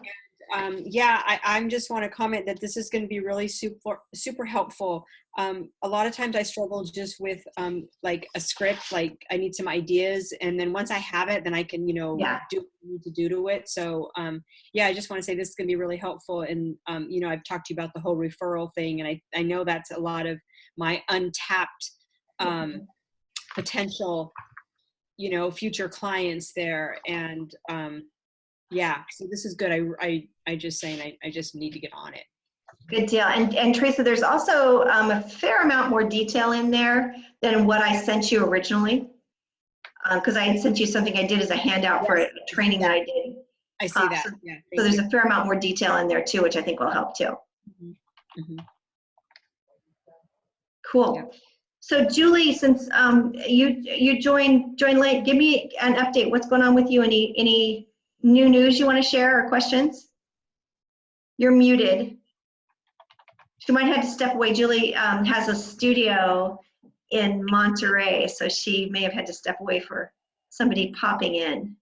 And, yeah, I just want to comment that this is going to be really super helpful. A lot of times I struggle just with like a script, like I need some ideas, and then once I have it, then I can, do what I need to do to it. So yeah, I just want to say this is going to be really helpful. And I've talked to you about the whole referral thing, and I know that's a lot of my untapped potential, future clients there. And yeah, so this is good. I just saying I just need to get on it. Good deal. And Teresa, there's also a fair amount more detail in there than what I sent you originally, because I had sent you something I did as a handout for a training that I did. I see that. Yeah. So there's a fair amount more detail in there too, which I think will help too. Mm-hmm. Cool. Yeah. So Julie, since you joined late, give me an update. What's going on with you? Any new news you want to share or questions? You're muted. She might have to step away. Julie has a studio in Monterey, so she may have had to step away for somebody popping in.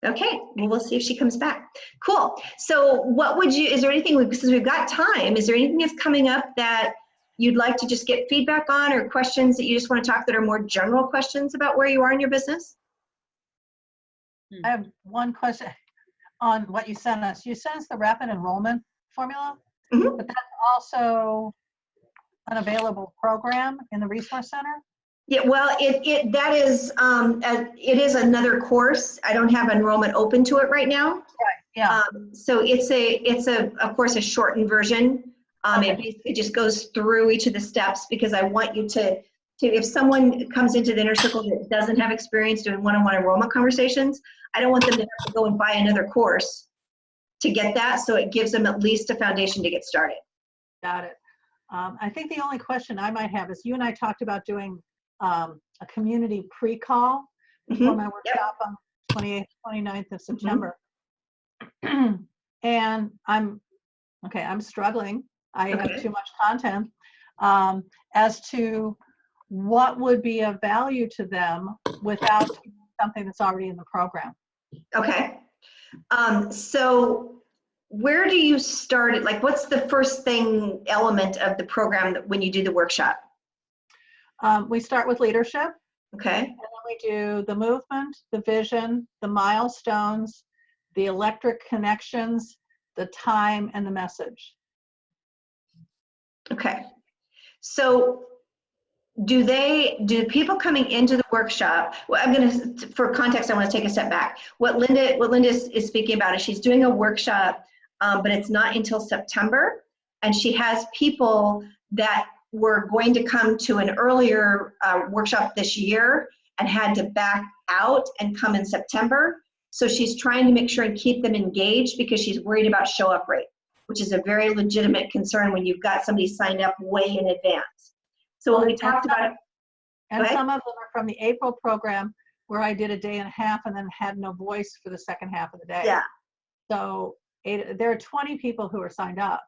Okay, well, we'll see if she comes back. Cool. So is there anything, since we've got time, is there anything that's coming up that you'd like to just get feedback on, or questions that you just want to talk that are more general questions about where you are in your business? I have one question on what you sent us. You sent us the rapid enrollment formula, but that's also an available program in the Resource Center? Yeah, well, it is another course. I don't have enrollment open to it right now. Right. Yeah. So it's of course a shortened version. It basically just goes through each of the steps, because I want you to if someone comes into the Inner Circle that doesn't have experience doing one-on-one enrollment conversations, I don't want them to have to go and buy another course to get that. So it gives them at least a foundation to get started. Got it. I think the only question I might have is, you and I talked about doing a community pre-call before my workshop on 28th, 29th of September. And I'm struggling. I have too much content as to what would be of value to them without something that's already in the program. Okay. So where do you start it? Like, what's the first element of the program when you do the workshop? We start with leadership. Okay. And then we do the movement, the vision, the milestones, the electric connections, the time, and the message. Okay. So do people coming into the workshop, well, for context, I want to take a step back. What Linda is speaking about is she's doing a workshop, but it's not until September. And she has people that were going to come to an earlier workshop this year and had to back out and come in September. So she's trying to make sure and keep them engaged because she's worried about show up rate, which is a very legitimate concern when you've got somebody signed up way in advance. So when we talked about, and some of them are from the April program where I did a day and a half and then had no voice for the second half of the day. yeah, So there are 20 people who are signed up.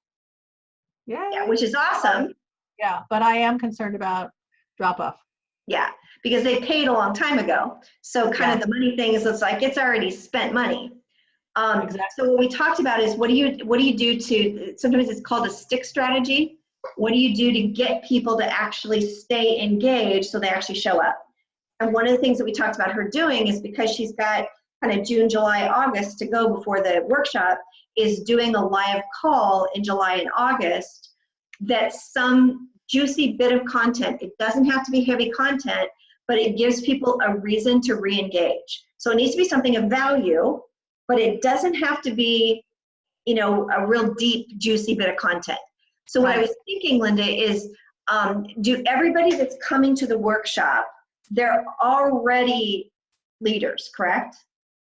Yay. yeah, which is awesome. Yeah, but I am concerned about drop off. Yeah, because they paid a long time ago. So kind of the money thing is, it's like it's already spent money. Exactly. So what we talked about is what do you do to, sometimes it's called a stick strategy. What do you do to get people to actually stay engaged so they actually show up? And one of the things that we talked about her doing is, because she's got kind of June, July, August to go before the workshop, is doing a live call in July and August that's some juicy bit of content. It doesn't have to be heavy content, but it gives people a reason to re-engage. So it needs to be something of value, but it doesn't have to be, a real deep, juicy bit of content. So what I was thinking, Linda, is do everybody that's coming to the workshop, they're already leaders, correct?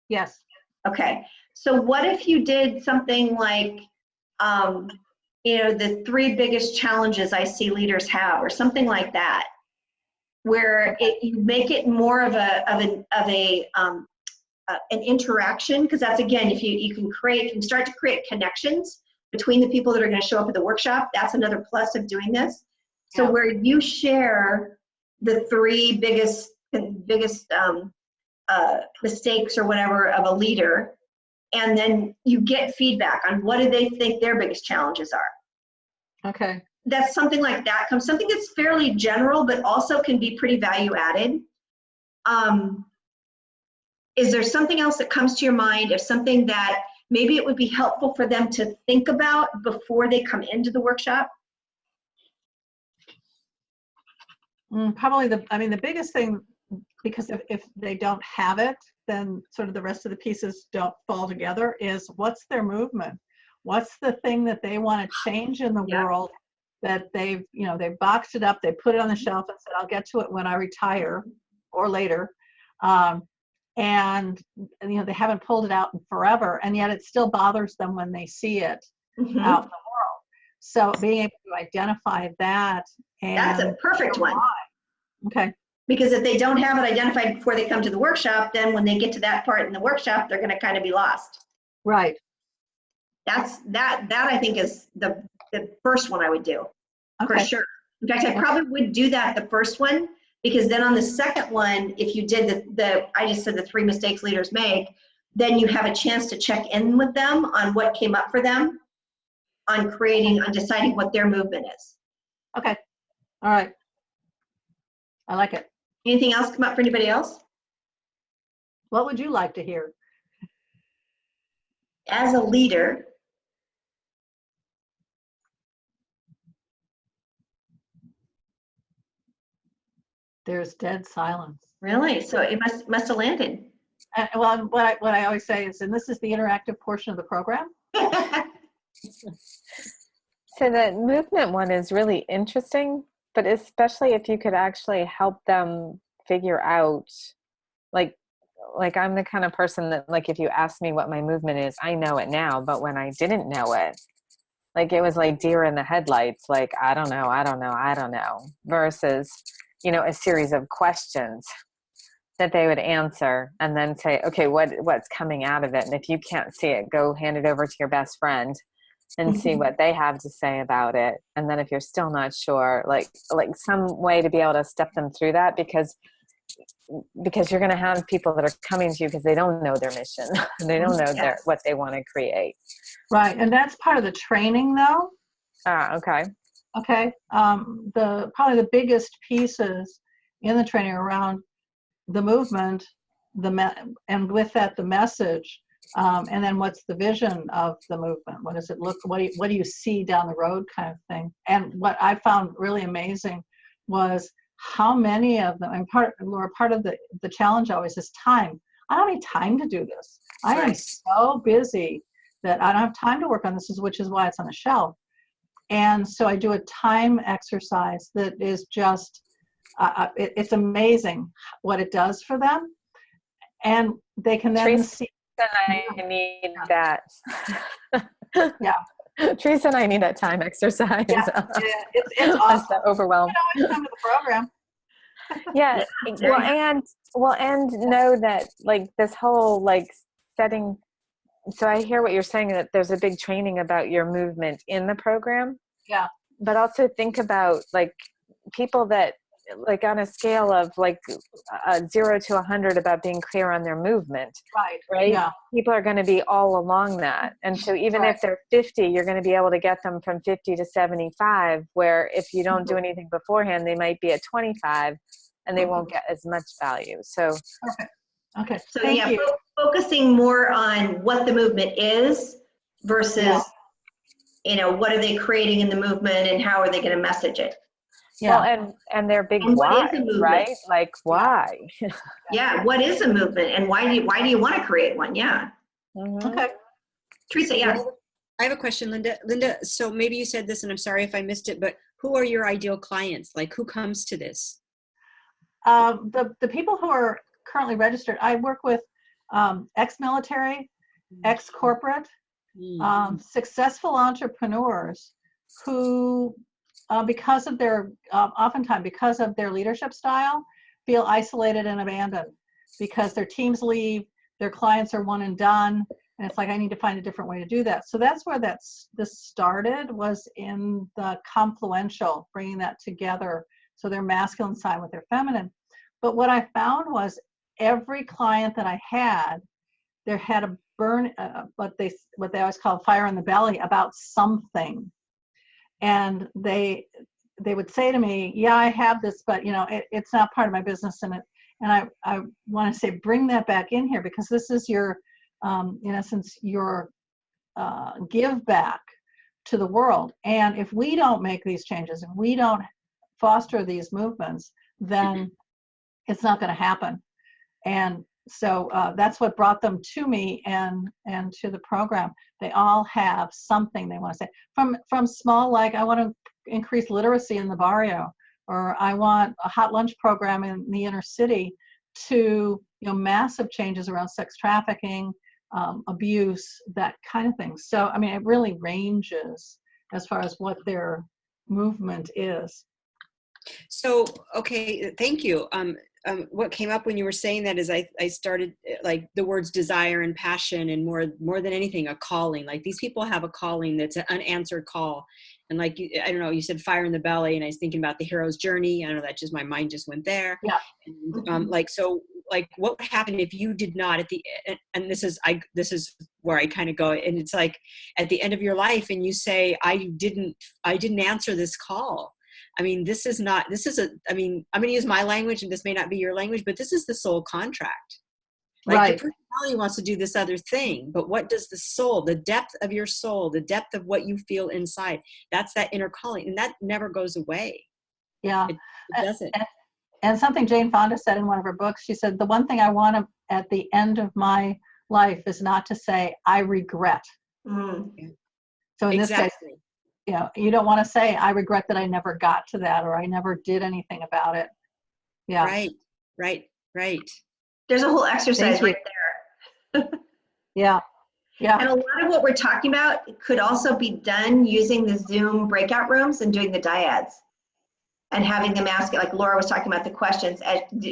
Yes. Okay. So what if you did something like, the 3 biggest challenges I see leaders have, or something like that, where you make it more of an interaction, because that's, again, if you can start to create connections between the people that are going to show up at the workshop. That's another plus of doing this. So where you share the 3 biggest mistakes or whatever of a leader, and then you get feedback on what do they think their biggest challenges are. Okay. That's something like that comes, something that's fairly general, but also can be pretty value added. Is there something else that comes to your mind, or something that maybe it would be helpful for them to think about before they come into the workshop? Probably the biggest thing, because if they don't have it, then sort of the rest of the pieces don't fall together, is what's their movement? What's the thing that they want to change in the world that they've boxed it up, they put it on the shelf and said, I'll get to it when I retire or later. And they haven't pulled it out in forever, and yet it still bothers them when they see it out in the world. So being able to identify that, and that's a perfect one. Okay. Because if they don't have it identified before they come to the workshop, then when they get to that part in the workshop, they're going to kind of be lost. Right. That I think is the first one I would do, for sure. In fact, I probably would do that the first one, because then on the second one, if you did I just said the 3 mistakes leaders make, then you have a chance to check in with them on what came up for them, on deciding what their movement is. Okay. All right. I like it. Anything else come up for anybody else? What would you like to hear? As a leader, there's dead silence. Really? So it must have landed. Well, what I always say is, and this is the interactive portion of the program. So the movement one is really interesting, but especially if you could actually help them figure out, like I'm the kind of person that, like, if you ask me what my movement is, I know it now, but when I didn't know it, like, it was like deer in the headlights, like, I don't know, versus, a series of questions that they would answer and then say, okay, what's coming out of it? And if you can't see it, go hand it over to your best friend and see what they have to say about it. And then if you're still not sure, like some way to be able to step them through that, because you're going to have people that are coming to you because they don't know their mission. They don't know what they want to create. Right. And that's part of the training, though. Okay. Okay. Probably the biggest pieces in the training around the movement, and with that, the message, And then what's the vision of the movement? What does it look, what do you see down the road kind of thing? And what I found really amazing was how many of them, and part of the challenge always is time. I don't have any time to do this. I am so busy that I don't have time to work on this, which is why it's on the shelf. And so I do a time exercise that is just, it's amazing what it does for them. And they can then see. I need that. Yeah. Teresa and I need that time exercise. Yeah, it's awesome. The overwhelm. You can always come to the program. Yeah. Well, and know that like this whole like setting. So I hear what you're saying, that there's a big training about your movement in the program. Yeah. But also think about like people that like on a scale of like 0 to 100 about being clear on their movement. Right. Yeah. People are going to be all along that. And so even if they're 50, you're going to be able to get them from 50 to 75, where if you don't do anything beforehand, they might be at 25 and they won't get as much value. So, okay. So Thank you. Focusing more on what the movement is versus, you know, what are they creating in the movement and how are they going to message it? Yeah. Well, and their big why, right? Like why? Yeah. What is a movement and why do you want to create one? Yeah. Mm-hmm. Okay. Teresa, yeah. I have a question, Linda. Linda, so maybe you said this and I'm sorry if I missed it, but who are your ideal clients? Like who comes to this? The people who are currently registered, I work with ex-military, ex-corporate, successful entrepreneurs who, because of their, oftentimes because of their leadership style, feel isolated and abandoned because their teams leave, their clients are one and done, and it's like, I need to find a different way to do that. So that's where this started, was in the Confluential, bringing that together. So their masculine side with their feminine. But what I found was every client that I had, there had a burn, what they always call fire in the belly about something. And they would say to me, yeah, I have this, but you know, it's not part of my business. And I want to say, bring that back in here, because this is your, in essence, your give back to the world. And if we don't make these changes, if we don't foster these movements, then it's not going to happen. And so that's what brought them to me and to the program. They all have something they want to say, from small, like I want to increase literacy in the barrio, or I want a hot lunch program in the inner city, to, you know, massive changes around sex trafficking, abuse, that kind of thing. So I mean, it really ranges as far as what their movement is. So, okay, thank you. What came up when you were saying that is I started, like, the words desire and passion, and more than anything, a calling. Like, these people have a calling that's an unanswered call. And like, I don't know, you said fire in the belly, and I was thinking about the hero's journey. I don't know, that just, my mind just went there. Yeah. And, like, so, like, what would happen if you did not at the, and this is where I kind of go, and it's like at the end of your life, and you say, I didn't answer this call. I mean, I mean, I'm going to use my language, and this may not be your language, but this is the soul contract. Like, right. The personality wants to do this other thing, but what does the soul, the depth of your soul, the depth of what you feel inside, that's that inner calling, and that never goes away. Yeah. It doesn't. And something Jane Fonda said in one of her books, she said, the one thing I want to, at the end of my life, is not to say, I regret. Mm. So in Exactly. this case, you know, you don't want to say, I regret that I never got to that, or I never did anything about it. Yeah. Right. There's a whole exercise right there. Yeah. And a lot of what we're talking about could also be done using the Zoom breakout rooms and doing the dyads and having them ask it, like Laura was talking about the questions,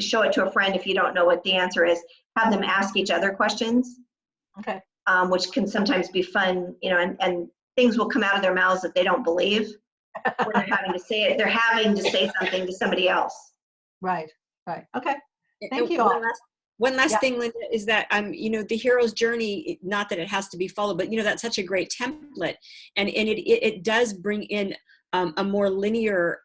show it to a friend if you don't know what the answer is, have them ask each other questions. Okay. Which can sometimes be fun, you know, and things will come out of their mouths that they don't believe. Or they're having to say it. They're having to say something to somebody else. Right. Okay. Thank you all. One last thing, Linda, is that you know, the hero's journey, not that it has to be followed, but you know, that's such a great template, and it does bring in a more linear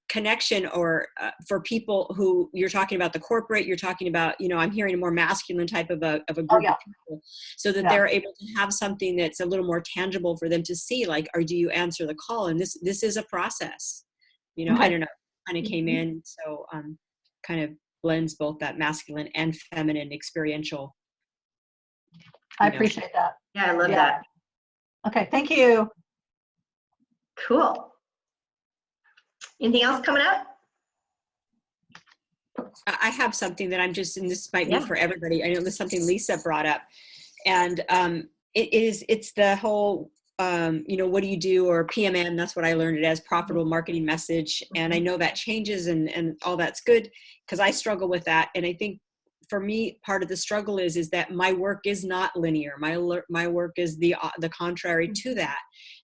connection, or for people who you're talking about the corporate, you're talking about, I'm hearing a more masculine type of a group yeah. of people, so that Yeah. they're able to have something that's a little more tangible for them to see, like, or do you answer the call? And this is a process, I Okay. don't know, kind of came in. So kind of blends both that masculine and feminine experiential. I appreciate that. Yeah, I love Yeah. that. Okay, thank you. Cool. Anything else coming up? I have something that I'm just, and this might Yeah. be for everybody. I know this is something Lisa brought up, and it's the whole, what do you do, or PMM, that's what I learned it as, profitable marketing message. And I know that changes and all that's good, because I struggle with that. And I think for me, part of the struggle is that my work is not linear. My work is the contrary to that.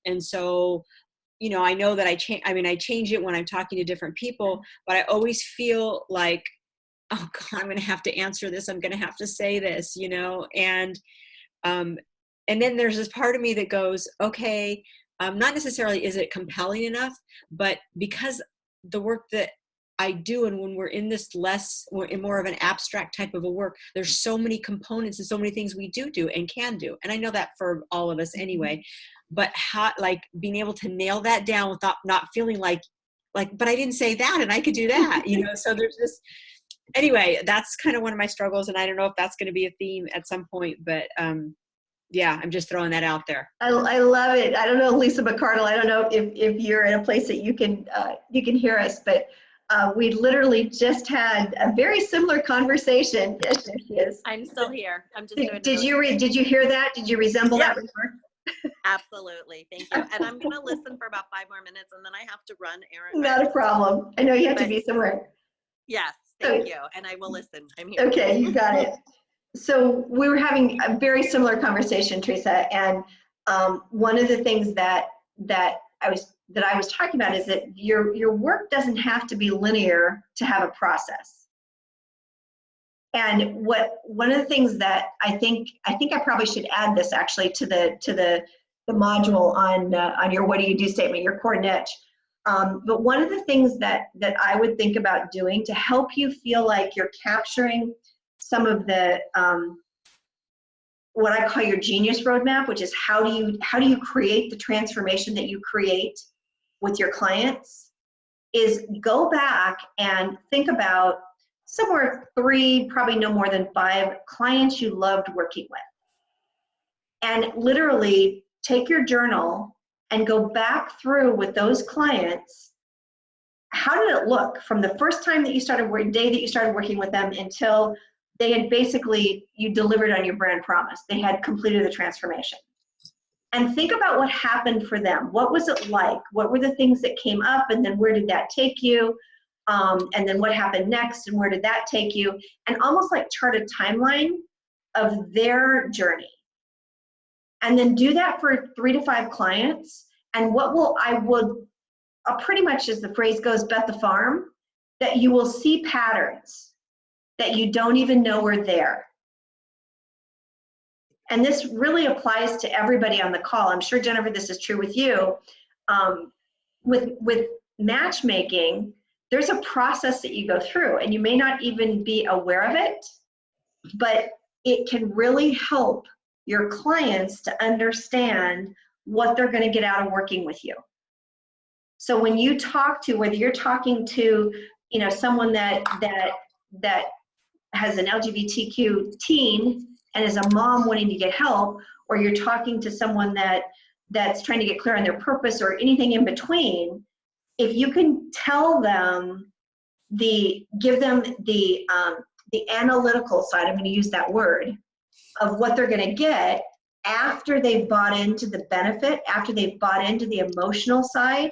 And so, I know that I change it when I'm talking to different people, but I always feel like, oh God, I'm going to have to answer this. I'm going to have to say this, and then there's this part of me that goes, okay, not necessarily is it compelling enough, but because the work that I do, and when we're in we're in more of an abstract type of a work, there's so many components and so many things we do and can do. And I know that for all of us anyway, but how, like, being able to nail that down without not feeling like, but I didn't say that and I could do that, so there's this, anyway, that's kind of one of my struggles. And I don't know if that's going to be a theme at some point, but yeah, I'm just throwing that out there. I love it. I don't know, Lisa McCardle, I don't know if you're in a place that you can hear us, but we literally just had a very similar conversation. Yes, there she is. I'm still here. I'm just doing. Did you hear that? Did you resemble that remark? Absolutely. Thank you. And I'm going to listen for about 5 more minutes, and then I have to run errands. Not a problem. I know you have to be somewhere. Yes. Thank you. And I will listen. I'm here. Okay, you got it. So we were having a very similar conversation, Teresa, and one of the things that I was talking about is that your work doesn't have to be linear to have a process. And one of the things that I think I probably should add this actually to the module on your what do you do statement, your core niche. But one of the things that I would think about doing to help you feel like you're capturing some of the what I call your genius roadmap, which is how do you create the transformation that you create with your clients, is go back and think about somewhere 3, probably no more than 5 clients you loved working with. And literally take your journal and go back through with those clients. How did it look from the first time that you started day that you started working with them until they had basically, you delivered on your brand promise. They had completed the transformation. And think about what happened for them. What was it like? What were the things that came up, and then where did that take you? And then what happened next, and where did that take you? And almost like chart a timeline of their journey. And then do that for 3 to 5 clients. And I'll pretty much, as the phrase goes, bet the farm, that you will see patterns that you don't even know are there. And this really applies to everybody on the call. I'm sure, Jennifer, this is true with you. With matchmaking, there's a process that you go through, and you may not even be aware of it, but it can really help your clients to understand what they're going to get out of working with you. So when you talk to, whether you're talking to, someone that has an LGBTQ teen and is a mom wanting to get help, or you're talking to someone that's trying to get clear on their purpose, or anything in between, if you can tell them give them the analytical side, I'm going to use that word, of what they're going to get after they've bought into the benefit, after they've bought into the emotional side,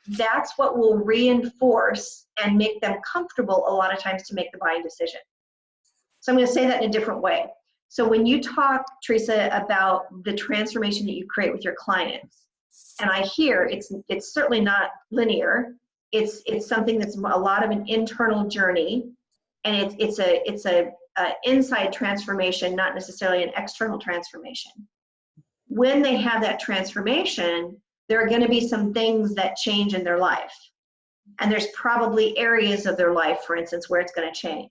that's what will reinforce and make them comfortable a lot of times to make the buying decision. So I'm going to say that in a different way. So when you talk, Teresa, about the transformation that you create with your clients, and I hear it's certainly not linear. It's something that's a lot of an internal journey, and it's a inside transformation, not necessarily an external transformation. When they have that transformation, there are going to be some things that change in their life. And there's probably areas of their life, for instance, where it's going to change.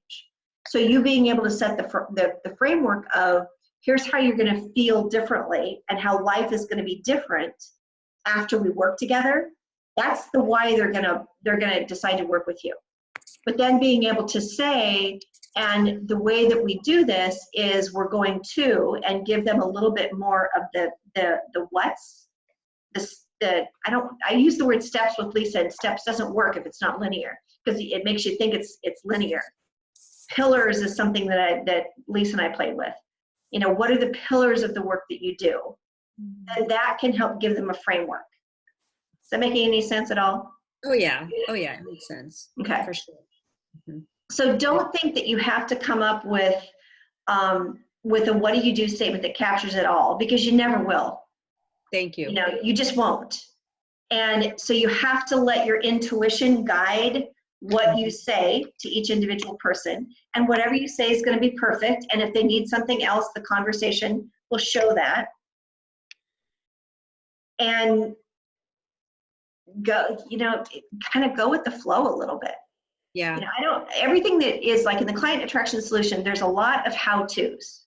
So you being able to set the framework of here's how you're going to feel differently and how life is going to be different after we work together, that's the why they're going to decide to work with you. But then being able to say, and the way that we do this is we're going to, and give them a little bit more of the what's, I use the word steps with Lisa, and steps doesn't work if it's not linear, because it makes you think it's linear. Pillars is something that Lisa and I played with. You know, what are the pillars of the work that you do? And that can help give them a framework. Is that making any sense at all? Oh yeah, it makes sense. Okay. For sure. Mm-hmm. So don't think that you have to come up with a what do you do statement that captures it all, because you never will. Thank you. You know, you just won't. And so you have to let your intuition guide what you say to each individual person, and whatever you say is going to be perfect. And if they need something else, the conversation will show that. And go, you know, kind of go with the flow a little bit. Yeah. You know, everything that is like in the client attraction solution, there's a lot of how-tos.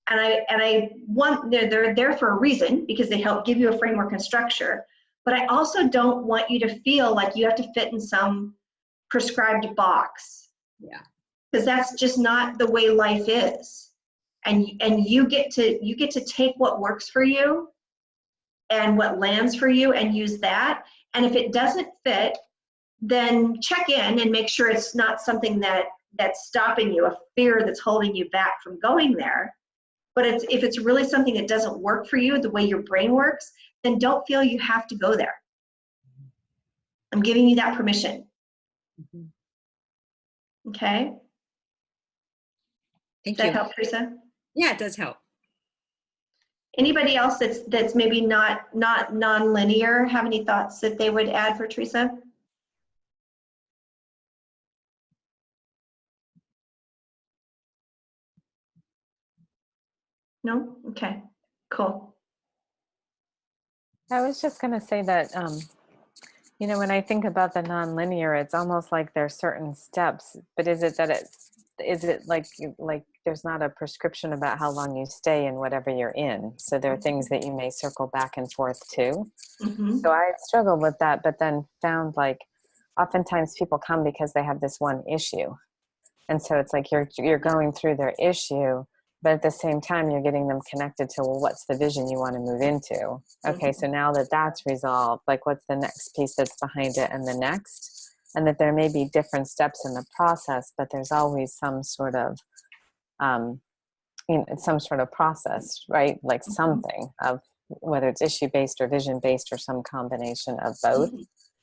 And I want, they're there for a reason, because they help give you a framework and structure. But I also don't want you to feel like you have to fit in some prescribed box. Yeah. Because that's just not the way life is. And you get to take what works for you and what lands for you and use that. And if it doesn't fit, then check in and make sure it's not something that's stopping you, a fear that's holding you back from going there. But if it's really something that doesn't work for you, the way your brain works, then don't feel you have to go there. I'm giving you that permission. Mm-hmm. Okay? Thank Does you. that help, Teresa? Yeah, it does help. Anybody else that's maybe not non-linear have any thoughts that they would add for Teresa? No? Okay, cool. I was just going to say that, you know, when I think about the nonlinear, it's almost like there's certain steps, but is it like there's not a prescription about how long you stay in whatever you're in? So there are things that you may circle back and forth to. Mm-hmm. So I struggled with that, but then found like oftentimes people come because they have this one issue. And so it's like you're going through their issue, but at the same time, you're getting them connected to, well, what's the vision you want to move into? Okay, so now that that's resolved, like what's the next piece that's behind it and the next? And that there may be different steps in the process, but there's always some sort of, some sort of process, right? Like something of whether it's issue-based or vision-based or some combination of both.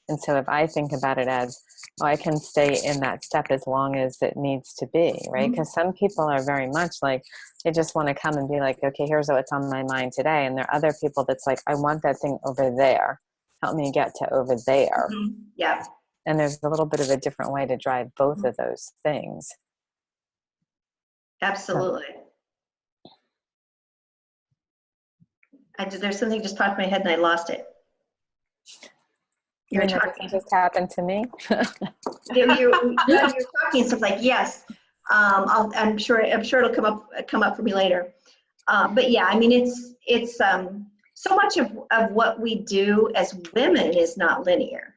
And so if I think about it as, oh, I can stay in that step as long as it needs to be, right? Because some people are very much like, they just want to come and be like, okay, here's what's on my mind today. And there are other people that's like, I want that thing over there. Help me get to over there. Mm-hmm. Yeah. And there's a little bit of a different way to drive both of those things. Absolutely. There's something just popped in my head and I lost it. You're talking. It just happened to me. you're talking stuff like, yes, I'm sure it'll come up for me later. But yeah, I mean, it's so much of what we do as women is not linear.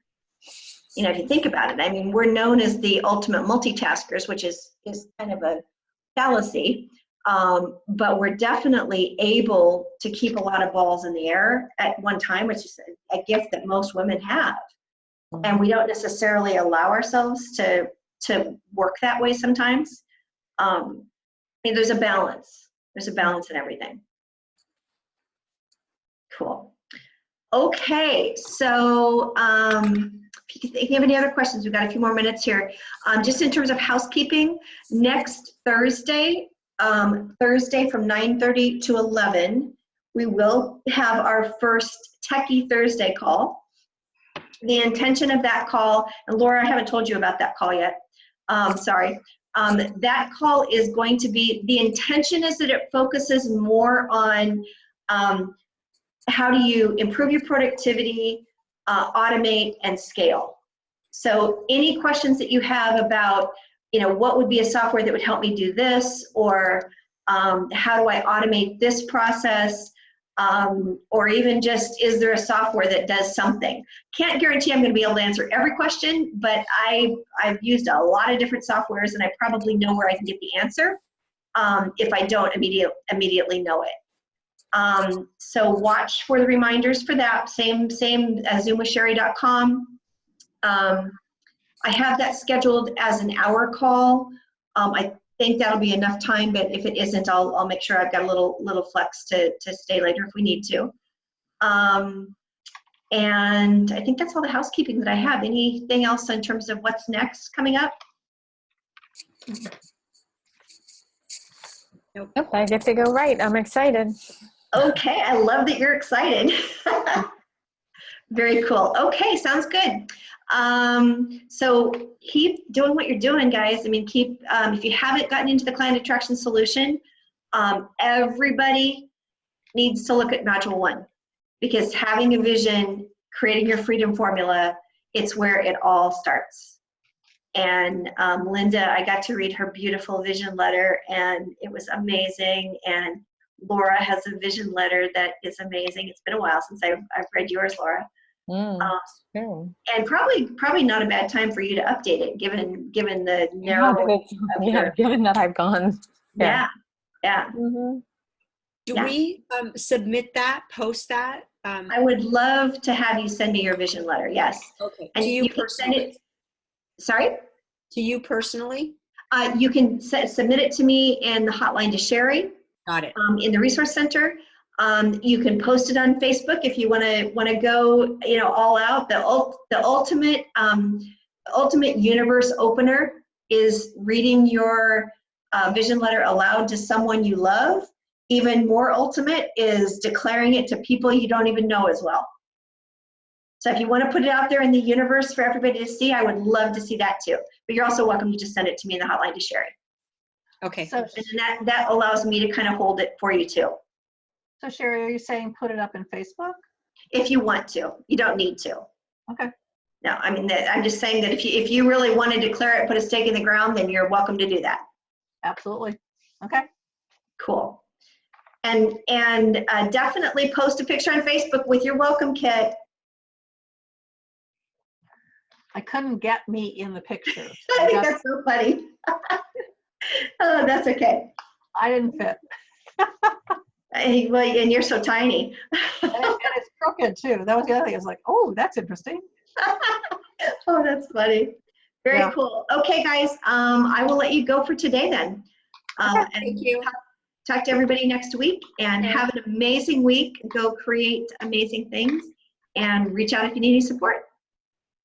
You know, if you think about it, I mean, we're known as the ultimate multitaskers, which is kind of a fallacy. But we're definitely able to keep a lot of balls in the air at one time, which is a gift that most women have. And we don't necessarily allow ourselves to work that way sometimes. I mean, there's a balance. There's a balance in everything. Cool. Okay, so if you have any other questions, we've got a few more minutes here. Just in terms of housekeeping, next Thursday from 9:30 to 11, we will have our first Techie Thursday call. The intention of that call, and Laura, I haven't told you about that call yet. Sorry. That call is going to be, the intention is that it focuses more on how do you improve your productivity, automate, and scale? So any questions that you have about, what would be a software that would help me do this, or how do I automate this process, or even just, is there a software that does something? Can't guarantee I'm going to be able to answer every question, but I've used a lot of different softwares, and I probably know where I can get the answer if I don't immediately know it. So watch for the reminders for that. Same as zoomwithsherry.com. I have that scheduled as an hour call. I think that'll be enough time, but if it isn't, I'll make sure I've got a little flex to stay later if we need to. And I think that's all the housekeeping that I have. Anything else in terms of what's next coming up? Nope, I get to go right. I'm excited. Okay, I love that you're excited. Very cool. Okay, sounds good. So keep doing what you're doing, guys. I mean, if you haven't gotten into the client attraction solution, everybody needs to look at module 1, because having a vision, creating your freedom formula, it's where it all starts. And Linda, I got to read her beautiful vision letter, and it was amazing. And Laura has a vision letter that is amazing. It's been a while since I've read yours, Laura. And probably not a bad time for you to update it, given the narrow. Given that I've gone. Yeah. Do we submit that, post that? I would love to have you send me your vision letter. Yes. Okay. And to you can personally? send it. Sorry. To you personally? You can submit it to me in the hotline to Sherry. Got it. In the resource center. You can post it on Facebook if you want to go, all out. The ultimate universe opener is reading your vision letter aloud to someone you love. Even more ultimate is declaring it to people you don't even know as well. So if you want to put it out there in the universe for everybody to see, I would love to see that too. But you're also welcome to just send it to me in the hotline to Sherry. Okay. So, And that allows me to kind of hold it for you too. so Sherry, are you saying put it up in Facebook? If you want to, you don't need to. Okay. No, I mean, I'm just saying that if you really want to declare it, put a stake in the ground, then you're welcome to do that. Absolutely. Okay. Cool. And definitely post a picture on Facebook with your welcome kit. I couldn't get me in the picture. I think that's so funny. Oh, that's okay. I didn't fit. Well, and you're so tiny. And it's crooked too. That was the other thing. I was like, oh, that's interesting. Oh, that's funny. Very cool. Okay, guys, I will let you go for today then. And Thank you. Talk to everybody next week, and have an amazing week. Go create amazing things, and reach out if you need any support.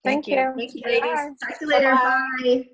Thank you. Thank you, ladies. Talk to you later. Bye.